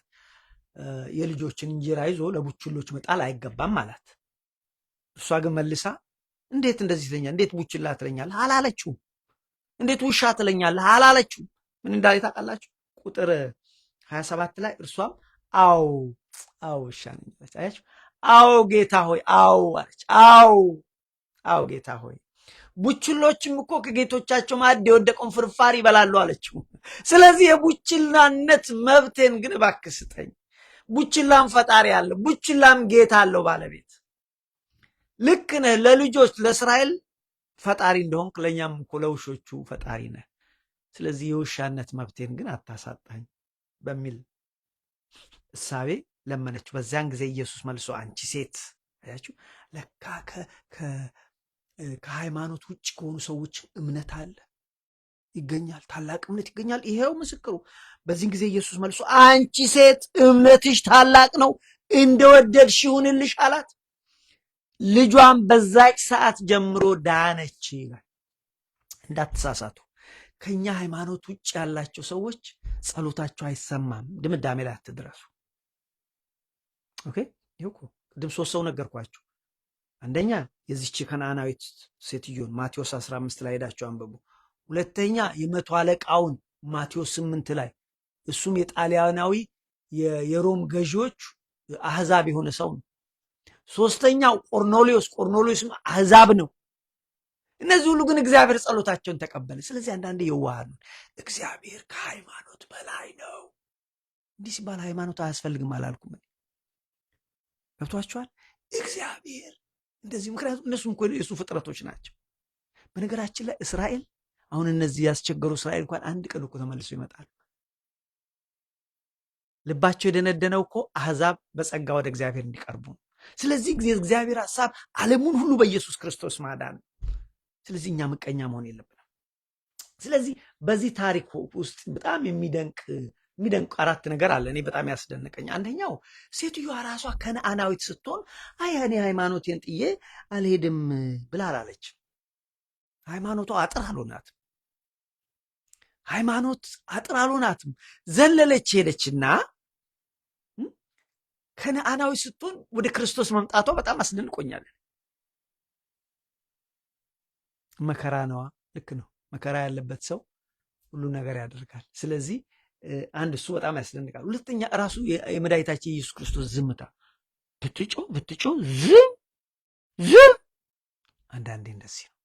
Speaker 1: የልጆችን እንጀራ ይዞ ለቡችሎች መጣል አይገባም አላት። እርሷ ግን መልሳ እንዴት እንደዚህ ትለኛለህ? እንዴት ቡችላ ትለኛለህ? አላለችው። እንዴት ውሻ ትለኛለህ? አላለችው። ምን እንዳለ ታውቃላችሁ? ቁጥር 27 ላይ እርሷም አዎ ውሻ ነኝ አለች። አያችሁ? አዎ ጌታ ሆይ አዎ አለች። አዎ ጌታ ሆይ ቡችሎችም እኮ ከጌቶቻቸው ማዕድ የወደቀውን ፍርፋሪ ይበላሉ አለችው። ስለዚህ የቡችላነት መብቴን ግን እባክህ ስጠኝ። ቡችላም ፈጣሪ አለ፣ ቡችላም ጌታ አለው ባለቤት። ልክ ነህ። ለልጆች ለእስራኤል ፈጣሪ እንደሆንክ ለእኛም እኮ ለውሾቹ ፈጣሪ ነህ። ስለዚህ የውሻነት መብቴን ግን አታሳጣኝ በሚል እሳቤ ለመነችው። በዚያን ጊዜ ኢየሱስ መልሶ አንቺ ሴት፣ አያችሁ ለካ ከሃይማኖት ውጭ ከሆኑ ሰዎች እምነት አለ ይገኛል፣ ታላቅ እምነት ይገኛል። ይሄው ምስክሩ። በዚህን ጊዜ ኢየሱስ መልሶ አንቺ ሴት እምነትሽ ታላቅ ነው፣ እንደወደድሽ ይሁንልሽ አላት። ልጇን በዛች ሰዓት ጀምሮ ዳነች ይላል። እንዳትሳሳቱ፣ ከኛ ሃይማኖት ውጭ ያላቸው ሰዎች ጸሎታቸው አይሰማም ድምዳሜ ላይ አትድረሱ። ኦኬ፣ ይሁን ቅድም 3 ሰው ነገርኳችሁ። አንደኛ የዚች ከነዓናዊት ሴትዮን ማቴዎስ 15 ላይ ሄዳችሁ አንብቡ። ሁለተኛ የመቶ አለቃውን ማቴዎስ 8 ላይ፣ እሱም የጣሊያናዊ የሮም ገዢዎች አህዛብ የሆነ ሰው ነው። ሶስተኛው ቆርኔሌዎስም አህዛብ ነው። እነዚህ ሁሉ ግን እግዚአብሔር ጸሎታቸውን ተቀበለ። ስለዚህ አንዳንዴ የዋሃን እግዚአብሔር ከሃይማኖት በላይ ነው። እንዲህ ሲባል ሃይማኖት አያስፈልግም አላልኩም። ገብቷችኋል? እግዚአብሔር እንደዚህ፣ ምክንያቱም እነሱም እኮ የሱ ፍጥረቶች ናቸው። በነገራችን ላይ እስራኤል አሁን እነዚህ ያስቸገሩ እስራኤል እንኳን አንድ ቀን እኮ ተመልሶ ይመጣሉ። ልባቸው የደነደነው እኮ አህዛብ በጸጋ ወደ እግዚአብሔር እንዲቀርቡ ነው። ስለዚህ እግዚአብሔር ሐሳብ ዓለሙን ሁሉ በኢየሱስ ክርስቶስ ማዳን ነው። ስለዚህ እኛ ምቀኛ መሆን የለብንም። ስለዚህ በዚህ ታሪክ ውስጥ በጣም የሚደንቅ 4 ነገር አለ። እኔ በጣም ያስደነቀኝ አንደኛው ሴትዮዋ ራሷ ከነዓናዊት ስትሆን አይ እኔ ሃይማኖቴን ጥዬ አልሄድም ብላ አላለች። ሃይማኖቷ አጥር አልሆናትም። ሃይማኖት አጥር አልሆናትም። ዘለለች ሄደችና ከነዓናዊ ስትሆን ወደ ክርስቶስ መምጣቷ በጣም አስደንቆኛል። መከራ ነዋ። ልክ ነው። መከራ ያለበት ሰው ሁሉ ነገር ያደርጋል። ስለዚህ አንድ እሱ በጣም ያስደንቃል። ሁለተኛ ራሱ የመድኃኒታችን ኢየሱስ ክርስቶስ ዝምታ፣ ብትጮ ዝም። አንዳንዴ እንደዚህ ነው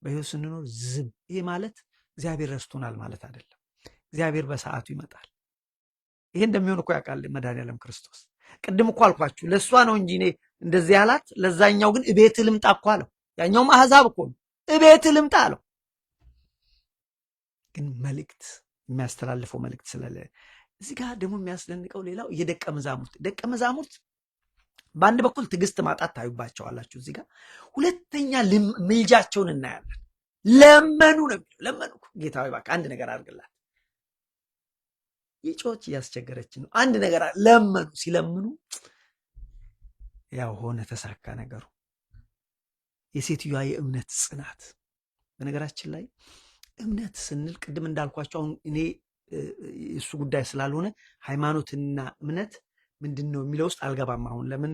Speaker 1: በሕይወት ስንኖር ዝም። ይሄ ማለት እግዚአብሔር ረስቶናል ማለት አይደለም። እግዚአብሔር በሰዓቱ ይመጣል። ይሄ እንደሚሆን እኮ ያውቃል መድኃኒዓለም ክርስቶስ። ቅድም እኮ አልኳችሁ ለእሷ ነው እንጂ እኔ እንደዚህ ያላት፣ ለዛኛው ግን እቤት ልምጣ እኮ አለው። ያኛውም አሕዛብ እኮ ነው፣ እቤት ልምጣ አለው። ግን መልእክት የሚያስተላልፈው መልእክት ስለሌለ እዚህ ጋር ደግሞ የሚያስደንቀው ሌላው የደቀ መዛሙርት በአንድ በኩል ትዕግስት ማጣት ታዩባቸዋላችሁ እዚህ ጋር። ሁለተኛ ምልጃቸውን እናያለን። ለመኑ ነው የሚለው። ለመኑ ጌታ ሆይ እባክህ አንድ ነገር አድርግላት። የጮች እያስቸገረችን ነው። አንድ ነገር ለመኑ። ሲለምኑ ያው ሆነ ተሳካ ነገሩ። የሴትዮዋ የእምነት ጽናት። በነገራችን ላይ እምነት ስንል ቅድም እንዳልኳቸው አሁን እኔ እሱ ጉዳይ ስላልሆነ ሃይማኖትና እምነት ምንድን ነው የሚለው ውስጥ አልገባም። አሁን ለምን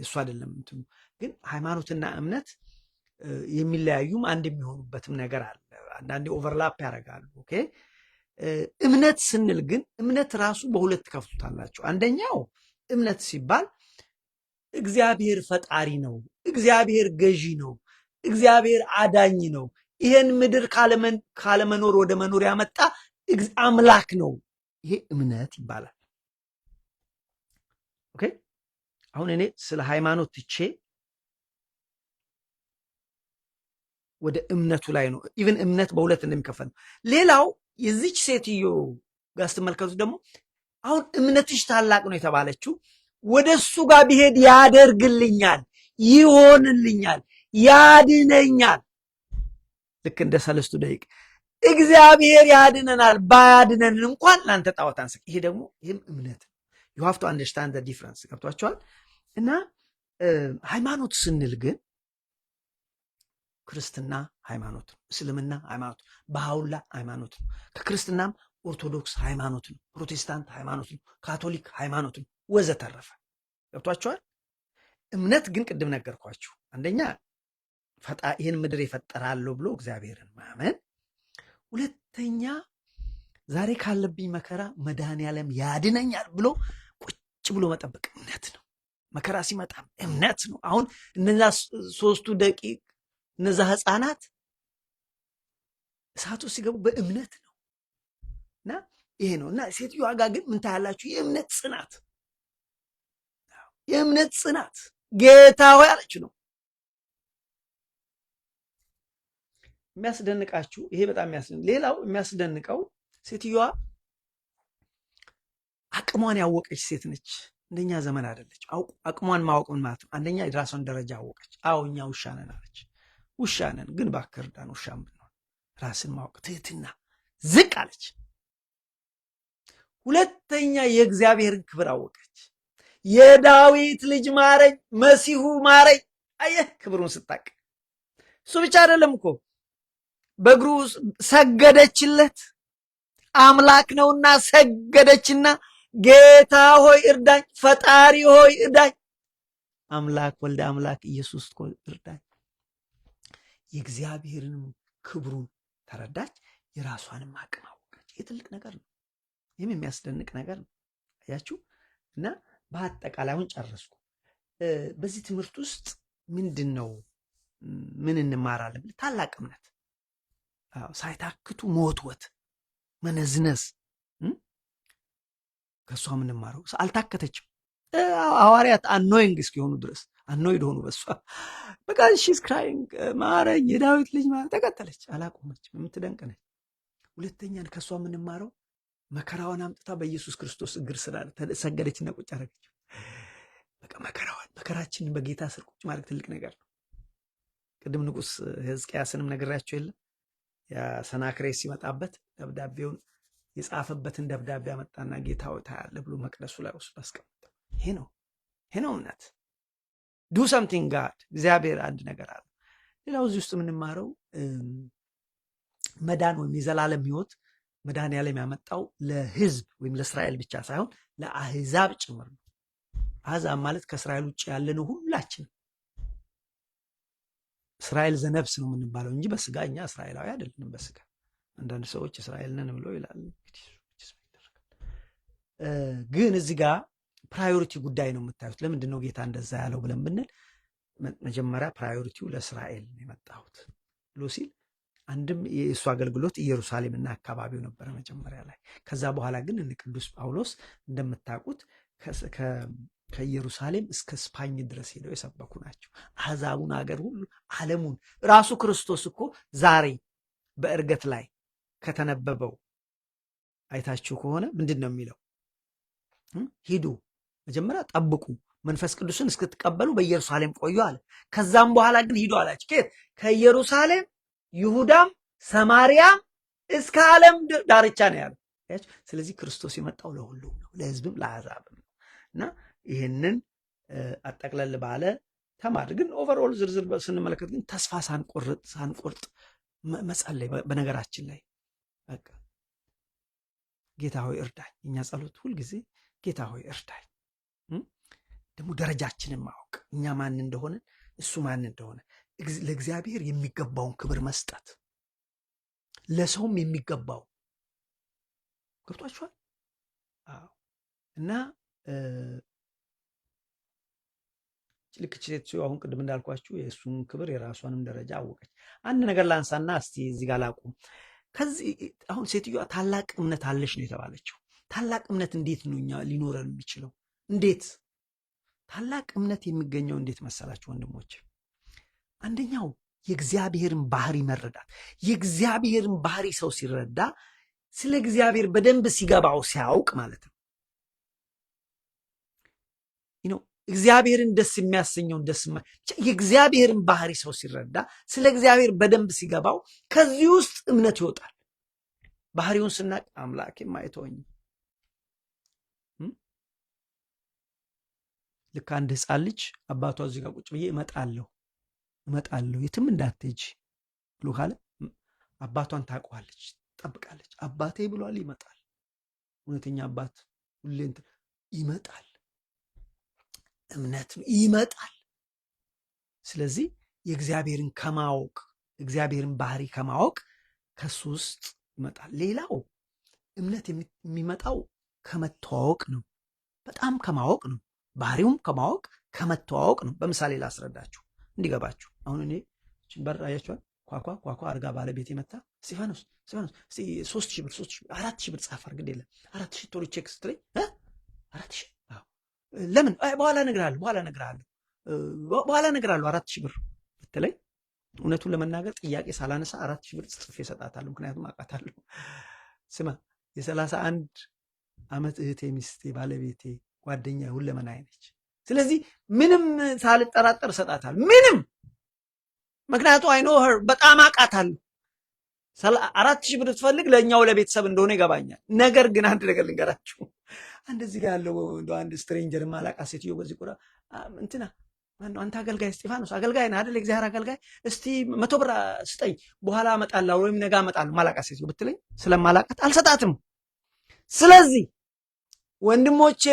Speaker 1: እሱ አይደለም እንትኑ። ግን ሃይማኖትና እምነት የሚለያዩም አንድ የሚሆኑበትም ነገር አለ። አንዳንዴ ኦቨርላፕ ያደርጋሉ። ኦኬ። እምነት ስንል ግን እምነት ራሱ በሁለት ከፍቱታላችሁ። አንደኛው እምነት ሲባል እግዚአብሔር ፈጣሪ ነው፣ እግዚአብሔር ገዢ ነው፣ እግዚአብሔር አዳኝ ነው፣ ይሄን ምድር ካለመኖር ወደ መኖር ያመጣ አምላክ ነው። ይሄ እምነት ይባላል። ኦኬ። አሁን እኔ ስለ ሃይማኖት ትቼ ወደ እምነቱ ላይ ነው። ኢቭን እምነት በሁለት እንደሚከፈል ነው። ሌላው የዚች ሴትዮ ጋር ስትመልከቱ ደግሞ አሁን እምነትሽ ታላቅ ነው የተባለችው ወደ እሱ ጋር ቢሄድ ያደርግልኛል፣ ይሆንልኛል፣ ያድነኛል። ልክ እንደ 3 ደቂቅ እግዚአብሔር ያድነናል። ባያድነን እንኳን ለአንተ ጣዖት አንሰቅ። ይሄ ደግሞ ይህም እምነት ነው። you have to understand the difference። ገብቷቸዋል? እና ሃይማኖት ስንል ግን ክርስትና ሃይማኖት ነው፣ እስልምና ሃይማኖት፣ ባሃውላ ሃይማኖት ነው፣ ከክርስትናም ኦርቶዶክስ ሃይማኖት ነው፣ ፕሮቴስታንት ሃይማኖት ነው፣ ካቶሊክ ሃይማኖት ነው፣ ወዘተረፈ። ገብቷቸዋል? እምነት ግን ቅድም ነገርኳችሁ። አንደኛ ይህን ምድር የፈጠራለሁ ብሎ እግዚአብሔርን ማመን፣ ሁለተኛ ዛሬ ካለብኝ መከራ መድኃኔዓለም ያድነኛል ብሎ ቁጭ ብሎ መጠበቅ እምነት ነው። መከራ ሲመጣም እምነት ነው። አሁን እነዛ 3 ደቂቅ እነዛ ህፃናት እሳቱ ሲገቡ በእምነት ነው። እና ይሄ ነው። እና ሴትዮዋ ጋር ግን ምን ታያላችሁ? የእምነት ጽናት፣ የእምነት ጽናት። ጌታ ሆይ አለች ነው። የሚያስደንቃችሁ ይሄ በጣም ሌላው የሚያስደንቀው ሴትዮዋ አቅሟን ያወቀች ሴት ነች። እንደኛ ዘመን አይደለች። አቅሟን ማወቅ ምን ማለት ነው? አንደኛ የራሷን ደረጃ አወቀች። አዎ እኛ ውሻ ነን አለች። ውሻ ነን ግን እባክህ እርዳን፣ ውሻ ብንሆን። ራስን ማወቅ፣ ትህትና፣ ዝቅ አለች። ሁለተኛ የእግዚአብሔርን ክብር አወቀች። የዳዊት ልጅ ማረኝ፣ መሲሁ ማረኝ። አየህ ክብሩን ስታቅ። እሱ ብቻ አይደለም እኮ በእግሩ ሰገደችለት። አምላክ ነውና ሰገደችና ጌታ ሆይ እርዳኝ፣ ፈጣሪ ሆይ እርዳኝ፣ አምላክ ወልደ አምላክ ኢየሱስ ሆይ እርዳኝ። የእግዚአብሔርንም ክብሩን ተረዳች፣ የራሷንም አቅም አወቀች። ይህ ትልቅ ነገር ነው። ይህም የሚያስደንቅ ነገር ነው። አያችሁ። እና በአጠቃላይ አሁን ጨረስኩ። በዚህ ትምህርት ውስጥ ምንድን ነው ምን እንማራለን? ታላቅ እምነት፣ ሳይታክቱ መወትወት፣ መነዝነዝ ከእሷ የምንማረው። አልታከተችም። ሐዋርያት አኖይንግ እስኪሆኑ ድረስ አኖይድ ሆኑ በእሷ። በቃ ሺዝ ክራይንግ ማረኝ፣ የዳዊት ልጅ ማረኝ። ተከተለች፣ አላቆመችም። የምትደንቅ ነች። ሁለተኛን ከእሷ የምንማረው መከራዋን አምጥታ በኢየሱስ ክርስቶስ እግር ስር ሰገደችና ቁጭ አደረገችው። በቃ መከራችንን በጌታ ስር ቁጭ ማድረግ ትልቅ ነገር ነው። ቅድም ንጉሥ ሕዝቅያስንም ነግሬያቸው የለም ያ ሰናክሬስ ሲመጣበት ደብዳቤውን የጻፈበትን ደብዳቤ አመጣና ጌታ ሆይ ታያለህ ብሎ መቅደሱ ላይ ወስዶ አስቀምጠው። ይሄ ነው እምነት። ዱ ሰምቲንግ ጋድ። እግዚአብሔር አንድ ነገር አለ። ሌላው እዚህ ውስጥ የምንማረው መዳን ወይም የዘላለም ሕይወት መድኃኔዓለም ያመጣው ለሕዝብ ወይም ለእስራኤል ብቻ ሳይሆን ለአሕዛብ ጭምር ነው። አሕዛብ ማለት ከእስራኤል ውጭ ያለነው ሁላችንም። እስራኤል ዘነብስ ነው የምንባለው እንጂ በስጋ እኛ እስራኤላዊ አይደለንም። በስጋ አንዳንድ ሰዎች እስራኤል ነን ብለው ይላሉ። ግን እዚህ ጋር ፕራዮሪቲ ጉዳይ ነው የምታዩት። ለምንድን ነው ጌታ እንደዛ ያለው ብለን ብንል መጀመሪያ ፕራዮሪቲው ለእስራኤል ነው የመጣሁት ብሎ ሲል አንድም የእሱ አገልግሎት ኢየሩሳሌምና አካባቢው ነበረ መጀመሪያ ላይ። ከዛ በኋላ ግን እነ ቅዱስ ጳውሎስ እንደምታውቁት ከኢየሩሳሌም እስከ ስፓኝ ድረስ ሄደው የሰበኩ ናቸው። አሕዛቡን አገር ሁሉ ዓለሙን። ራሱ ክርስቶስ እኮ ዛሬ በእርገት ላይ ከተነበበው አይታችሁ ከሆነ ምንድን ነው የሚለው? ሂዱ መጀመሪያ ጠብቁ፣ መንፈስ ቅዱስን እስክትቀበሉ በኢየሩሳሌም ቆዩ አለ። ከዛም በኋላ ግን ሂዱ አላቸው። ከየት? ከኢየሩሳሌም ይሁዳም ሰማርያም እስከ ዓለም ዳርቻ ነው ያለው። ስለዚህ ክርስቶስ የመጣው ለሁሉም ነው፣ ለሕዝብም ለአሕዛብም ነው። እና ይህንን አጠቅለል ባለ ተማር። ግን ኦቨርኦል ዝርዝር ስንመለከት ግን ተስፋ ሳንቆርጥ መጸለይ። በነገራችን ላይ በቃ ጌታ ሆይ እርዳኝ። እኛ ጸሎት ሁልጊዜ ጌታ ሆይ እርዳኝ። ደግሞ ደረጃችንን ማወቅ፣ እኛ ማን እንደሆነ እሱ ማን እንደሆነ፣ ለእግዚአብሔር የሚገባውን ክብር መስጠት፣ ለሰውም የሚገባው ገብቷችኋል? አዎ። እና ልክ ሴት አሁን ቅድም እንዳልኳችሁ የእሱን ክብር የራሷንም ደረጃ አወቀች። አንድ ነገር ላንሳና እስቲ እዚህ ጋር ላቁም። ከዚህ አሁን ሴትዮዋ ታላቅ እምነት አለሽ ነው የተባለችው። ታላቅ እምነት እንዴት ነው እኛ ሊኖረን የሚችለው? እንዴት ታላቅ እምነት የሚገኘው እንዴት መሰላችሁ ወንድሞች? አንደኛው የእግዚአብሔርን ባህሪ መረዳት። የእግዚአብሔርን ባህሪ ሰው ሲረዳ ስለ እግዚአብሔር በደንብ ሲገባው ሲያውቅ ማለት ነው። እግዚአብሔርን ደስ የሚያሰኘውን የእግዚአብሔርን ባህሪ ሰው ሲረዳ ስለ እግዚአብሔር በደንብ ሲገባው ከዚህ ውስጥ እምነት ይወጣል። ባህሪውን ስናቅ አምላኬም አይተወኝም። ልክ አንድ ሕፃን ልጅ አባቷ እዚህ ጋር ቁጭ ብዬ እመጣለሁ የትም እንዳትሄጂ ብሎ ካለ አባቷን ታውቀዋለች፣ ጠብቃለች። አባቴ ብሏል፣ ይመጣል። እውነተኛ አባት ሁሌ ይመጣል። እምነት ይመጣል። ስለዚህ የእግዚአብሔርን ከማወቅ እግዚአብሔርን ባህሪ ከማወቅ ከሱ ውስጥ ይመጣል። ሌላው እምነት የሚመጣው ከመተዋወቅ ነው። በጣም ከማወቅ ነው። ባህሪውም ከማወቅ ከመተዋወቅ ነው። በምሳሌ ላስረዳችሁ እንዲገባችሁ። አሁን እኔ በር አያችኋል፣ ኳኳ አርጋ ባለቤት የመታ ስጢፋኖስ 3,000 ብር 4,000 ብር ጻፍ አድርግ የለም 4,000 ቶሎ ቼክ ስትለኝ 4,000 ለምን? በኋላ እነግርሃለሁ 4,000 ብር ብትለኝ እውነቱን ለመናገር ጥያቄ ሳላነሳ 4,000 ብር ጽፌ እሰጣታለሁ። ምክንያቱም አውቃታለሁ። ስማ የ31 ዓመት እህቴ፣ ሚስቴ፣ ባለቤቴ፣ ጓደኛ ሁለመናዬ ነች። ስለዚህ ምንም ሳልጠራጠር እሰጣታለሁ። ምንም ምክንያቱ አይኖ ሄር በጣም አውቃታለሁ። 4,000 ብር ትፈልግ ለእኛው ለቤተሰብ እንደሆነ ይገባኛል። ነገር ግን አንድ ነገር ልንገራችሁ። አንድ እዚህ ጋር ያለው አንድ ስትሬንጀር ማላቃ ሴትዮ በዚህ ቁራ እንትና አንተ አገልጋይ እስጢፋኖስ አገልጋይ ነህ አይደል? እግዚአብሔር አገልጋይ፣ እስቲ 100 ብር ስጠኝ በኋላ አመጣለሁ ወይም ነገ አመጣለሁ ማላቃ ሴትዮ ብትለኝ ስለማላቃት አልሰጣትም። ስለዚህ ወንድሞቼ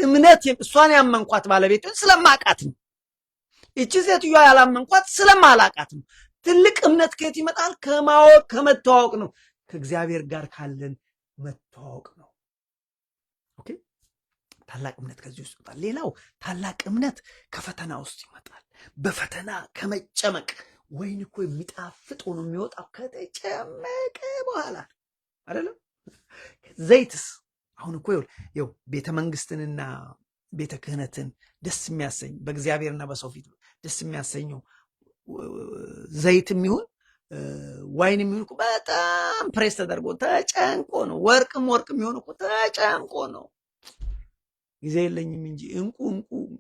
Speaker 1: እምነት እሷን ያመንኳት ባለቤቱን ስለማቃት ነው። እቺ ሴትዮ ያላመንኳት ስለማላቃት ነው። ትልቅ እምነት ከየት ይመጣል? ከማወቅ ከመተዋወቅ ነው። ከእግዚአብሔር ጋር ካለን መተዋወቅ ነው። ኦኬ፣ ታላቅ እምነት ከዚህ ውስጥ ይመጣል። ሌላው ታላቅ እምነት ከፈተና ውስጥ ይመጣል። በፈተና ከመጨመቅ ወይን እኮ የሚጣፍጥ ሆኖ የሚወጣው ከተጨመቀ በኋላ አይደለም። ዘይትስ አሁን እኮ ይኸው ቤተ መንግስትንና ቤተ ክህነትን ደስ የሚያሰኝ በእግዚአብሔርና በሰው ፊት ደስ የሚያሰኘው ዘይት የሚሆን ዋይን የሚሆን እኮ በጣም ፕሬስ ተደርጎ ተጨንቆ ነው። ወርቅም የሚሆን እኮ ተጨንቆ ነው። ጊዜ የለኝም እንጂ እንቁ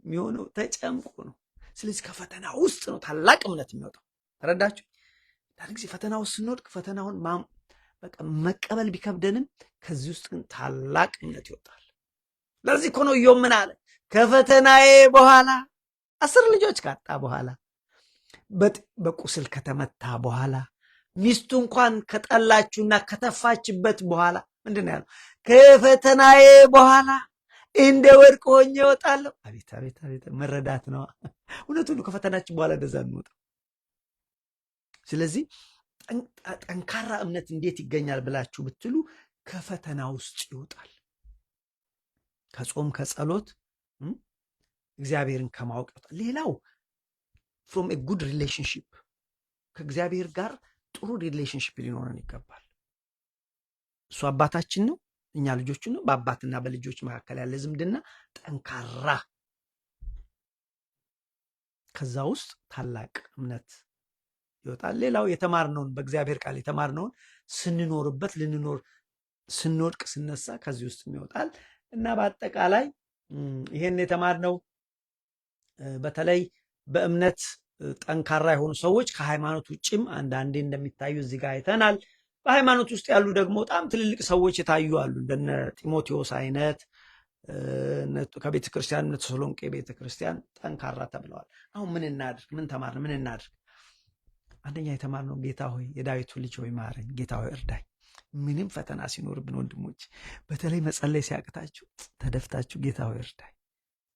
Speaker 1: የሚሆነው ተጨምቆ ነው። ስለዚህ ከፈተና ውስጥ ነው ታላቅ እምነት የሚወጣው። ተረዳችሁ? አንዳንድ ጊዜ ፈተና ውስጥ ስንወድቅ ፈተናውን በቃ መቀበል ቢከብደንም ከዚህ ውስጥ ግን ታላቅ እምነት ይወጣል። ለዚህ እኮ ነው ኢዮብ ምን አለ? ከፈተናዬ በኋላ 10 ልጆች ካጣ በኋላ በቁስል ከተመታ በኋላ ሚስቱ እንኳን ከጠላችሁና ከተፋችበት በኋላ ምንድን ነው ያለው? ከፈተናዬ በኋላ እንደ ወርቅ ሆኜ እወጣለሁ። አቤት አቤት አቤት! መረዳት ነው እውነቱ። ከፈተናችን በኋላ እንደዛ እንወጣ። ስለዚህ ጠንካራ እምነት እንዴት ይገኛል ብላችሁ ብትሉ ከፈተና ውስጥ ይወጣል። ከጾም ከጸሎት እግዚአብሔርን ከማወቅ ይወጣል። ሌላው ፍሮም ኤ ጉድ ሪሌሽንሽፕ ከእግዚአብሔር ጋር ጥሩ ሪሌሽንሽፕ ሊኖረን ይገባል። እሱ አባታችን ነው፣ እኛ ልጆቹ ነው። በአባትና በልጆች መካከል ያለ ዝምድና ጠንካራ፣ ከዛ ውስጥ ታላቅ እምነት ይወጣል። ሌላው የተማርነውን በእግዚአብሔር ቃል የተማርነውን ስንኖርበት ልንኖር ስንወድቅ ስነሳ ከዚህ ውስጥ ይወጣል እና በአጠቃላይ ይሄን የተማርነው በተለይ በእምነት ጠንካራ የሆኑ ሰዎች ከሃይማኖት ውጭም አንዳንዴ እንደሚታዩ እዚህ ጋር አይተናል። በሃይማኖት ውስጥ ያሉ ደግሞ በጣም ትልልቅ ሰዎች የታዩ አሉ። እንደነ ጢሞቴዎስ አይነት ከቤተ ክርስቲያን እነ ተሰሎንቄ ቤተ ክርስቲያን ጠንካራ ተብለዋል። አሁን ምን እናድርግ? ምን ተማርን? ምን እናድርግ? አንደኛ የተማርነው ጌታ ሆይ የዳዊቱ ልጅ ሆይ ማረኝ፣ ጌታ ሆይ እርዳኝ። ምንም ፈተና ሲኖርብን ወንድሞች፣ በተለይ መጸለይ ሲያቅታችሁ ተደፍታችሁ ጌታ ሆይ እርዳኝ፣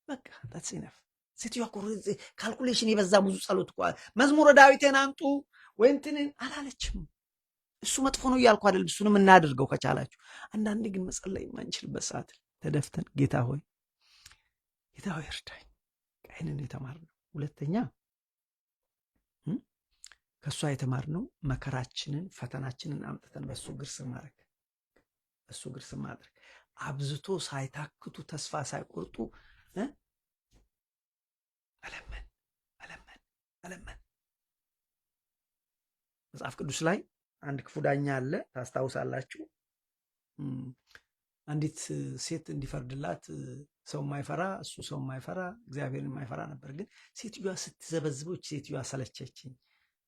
Speaker 1: በቃ that's enough። ሴትዮዋ እኮ ካልኩሌሽን የበዛ ብዙ ጸሎት እኮ መዝሙረ ዳዊትን አምጡ ወይ እንትንን አላለችም። እሱ መጥፎ ነው እያልኩ አይደለም፣ እሱንም እናድርገው ከቻላችሁ። አንዳንዴ ግን መጸለይ የማንችልበት ሰዓት ተደፍተን ጌታ ሆይ እርዳኝ። ይህንን የተማርነው። ሁለተኛ ከእሷ የተማርነው መከራችንን ፈተናችንን አምጥተን በእሱ እግር ስር ማድረግ፣ አብዝቶ ሳይታክቱ ተስፋ ሳይቆርጡ መለመን። መጽሐፍ ቅዱስ ላይ አንድ ክፉ ዳኛ አለ፣ ታስታውሳላችሁ። አንዲት ሴት እንዲፈርድላት ሰው የማይፈራ እሱ ሰው የማይፈራ እግዚአብሔርን የማይፈራ ነበር። ግን ሴትዮዋ ስትዘበዝቦች ሴትዮዋ ሰለቸችኝ፣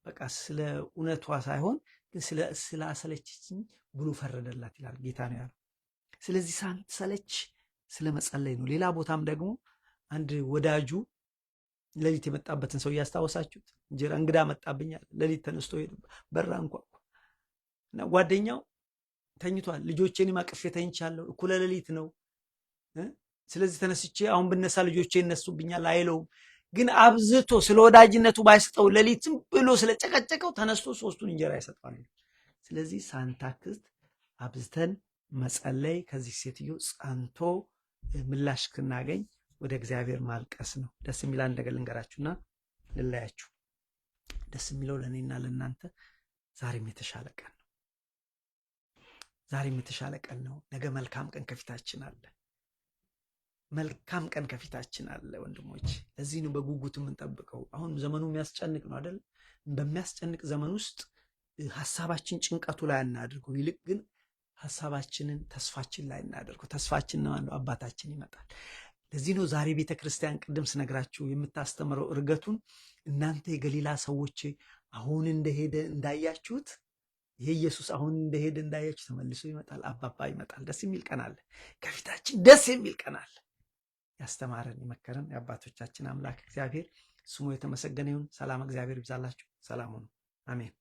Speaker 1: በቃ ስለ እውነቷ ሳይሆን ግን ስለ አሰለችኝ ብሎ ፈረደላት ይላል። ጌታ ነው ያለው። ስለዚህ ሳንሰለች ስለ መጸለይ ነው። ሌላ ቦታም ደግሞ አንድ ወዳጁ ሌሊት የመጣበትን ሰው እያስታወሳችሁት፣ እንግዳ መጣብኛል። ሌሊት ተነስቶ ሄደ፣ በራ እንኳን እና ጓደኛው ተኝቷል። ልጆቼን አቅፌ ተኝቻለሁ፣ እኩለ ሌሊት ነው። ስለዚህ ተነስቼ አሁን ብነሳ ልጆቼ ይነሱብኛል አይለውም። ግን አብዝቶ ስለ ወዳጅነቱ ባይሰጠው ሌሊትም ብሎ ስለጨቀጨቀው ተነስቶ 3ቱን እንጀራ ይሰጠዋል። ስለዚህ ሳንታክት አብዝተን መጸለይ ከዚህ ሴትዮ ጸንቶ ምላሽ ክናገኝ ወደ እግዚአብሔር ማልቀስ ነው። ደስ የሚል አንድ ነገር ልንገራችሁና ልለያችሁ። ደስ የሚለው ለእኔና ለእናንተ ዛሬም የተሻለ ቀን ነው። ዛሬም የተሻለ ቀን ነው። ነገ መልካም ቀን ከፊታችን አለ። መልካም ቀን ከፊታችን አለ ወንድሞች። ለዚህ ነው በጉጉት የምንጠብቀው። አሁን ዘመኑ የሚያስጨንቅ ነው አይደል? በሚያስጨንቅ ዘመን ውስጥ ሐሳባችን ጭንቀቱ ላይ አናድርገው፣ ይልቅ ግን ሐሳባችንን ተስፋችን ላይ እናደርገው። ተስፋችን ነው አባታችን ይመጣል። ለዚህ ነው ዛሬ ቤተ ክርስቲያን ቅድም ስነግራችሁ የምታስተምረው እርገቱን እናንተ የገሊላ ሰዎች አሁን እንደሄደ እንዳያችሁት ይሄ ኢየሱስ አሁን እንደሄደ እንዳያችሁ ተመልሶ ይመጣል። አባባ ይመጣል። ደስ የሚል ቀን አለ ከፊታችን፣ ደስ የሚል ቀን አለ። ያስተማረን የመከረን የአባቶቻችን አምላክ እግዚአብሔር ስሙ የተመሰገነ ይሁን። ሰላም እግዚአብሔር ይብዛላችሁ። ሰላም ሁኑ። አሜን።